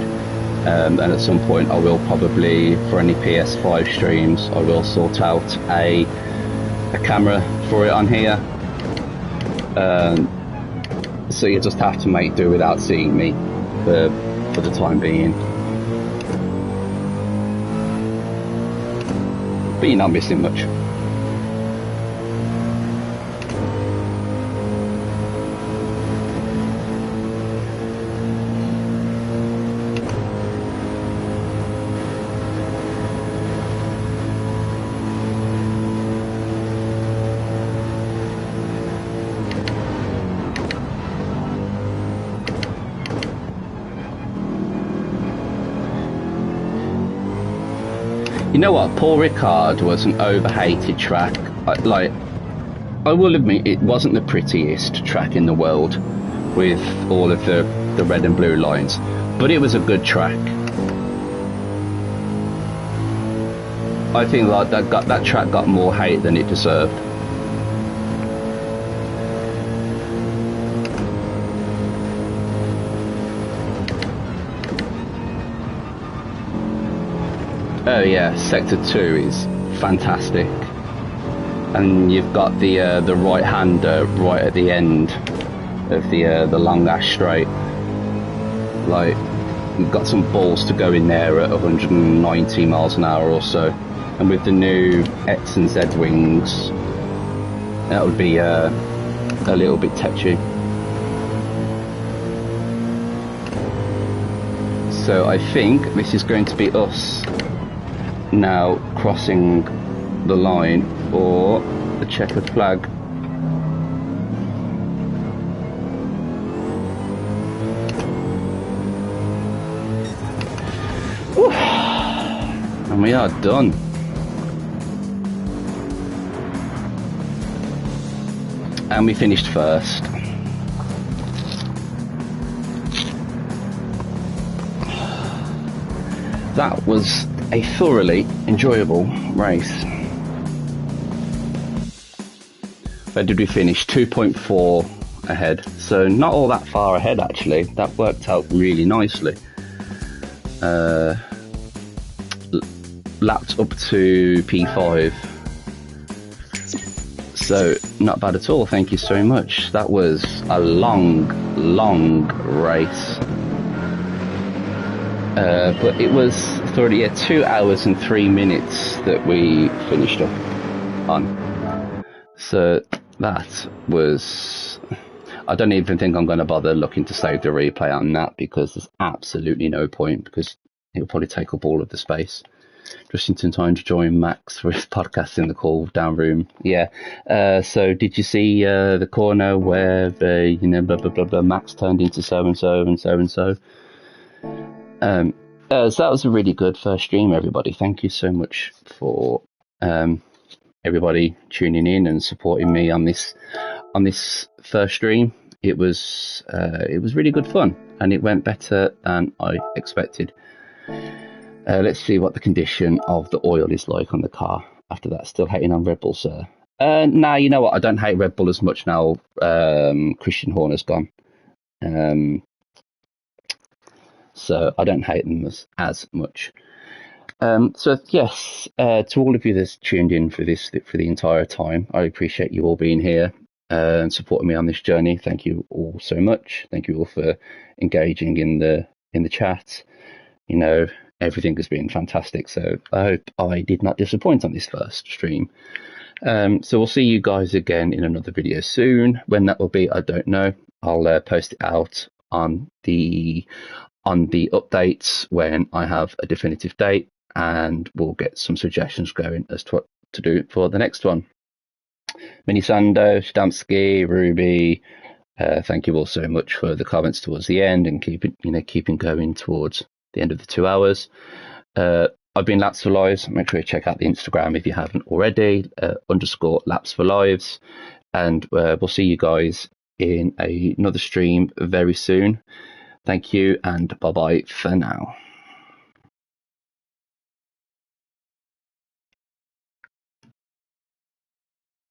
and at some point I will probably, for any PS5 streams, I will sort out a camera for it on here, so you just have to make do without seeing me for the time being. But you're not missing much. You know what, Paul Ricard was an overhated track. I will admit it wasn't the prettiest track in the world with all of the red and blue lines, but it was a good track. I think like that track got more hate than it deserved. Oh yeah, Sector 2 is fantastic, and you've got the right-hander right at the end of the long ash straight. Like, you've got some balls to go in there at 190 miles an hour or so, and with the new X and Z wings, that would be a little bit touchy. So I think this is going to be us now crossing the line or the checkered flag. Whew. And we are done. And we finished first. That was a thoroughly enjoyable race. Where did we finish? 2.4 ahead, so not all that far ahead actually. That worked out really nicely. Lapped up to P5, so not bad at all. Thank you so much. That was a long race. But it was 2 hours and 3 minutes that we finished up on. So that was... I don't even think I'm going to bother looking to save the replay on that, because there's absolutely no point, because it'll probably take up all of the space. just in time to join Max for his podcast in the cool down room. Yeah. So did you see the corner where the blah blah blah blah Max turned into so and so and so and so? So that was a really good first stream, everybody. Thank you so much for everybody tuning in and supporting me on this first stream. It was really good fun, and it went better than I expected. Let's see what the condition of the oil is like on the car after that. Still hating on Red Bull, sir? Nah, you know what? I don't hate Red Bull as much now. Christian Horner's gone. So I don't hate them as much. So yes, to all of you that's tuned in for the entire time, I appreciate you all being here and supporting me on this journey. Thank you all so much. Thank you all for engaging in the chat. You know, everything has been fantastic. So I hope I did not disappoint on this first stream. So we'll see you guys again in another video soon. When that will be, I don't know. I'll post it out on the updates when I have a definitive date, and we'll get some suggestions going as to what to do for the next one. Mini Sando, Stamsky, Ruby, thank you all so much for the comments towards the end and keeping going towards the end of the 2 hours. I've been Laps4Lives. Make sure you check out the Instagram if you haven't already, _Laps4Lives, and we'll see you guys in another stream very soon. Thank you, and bye bye for now.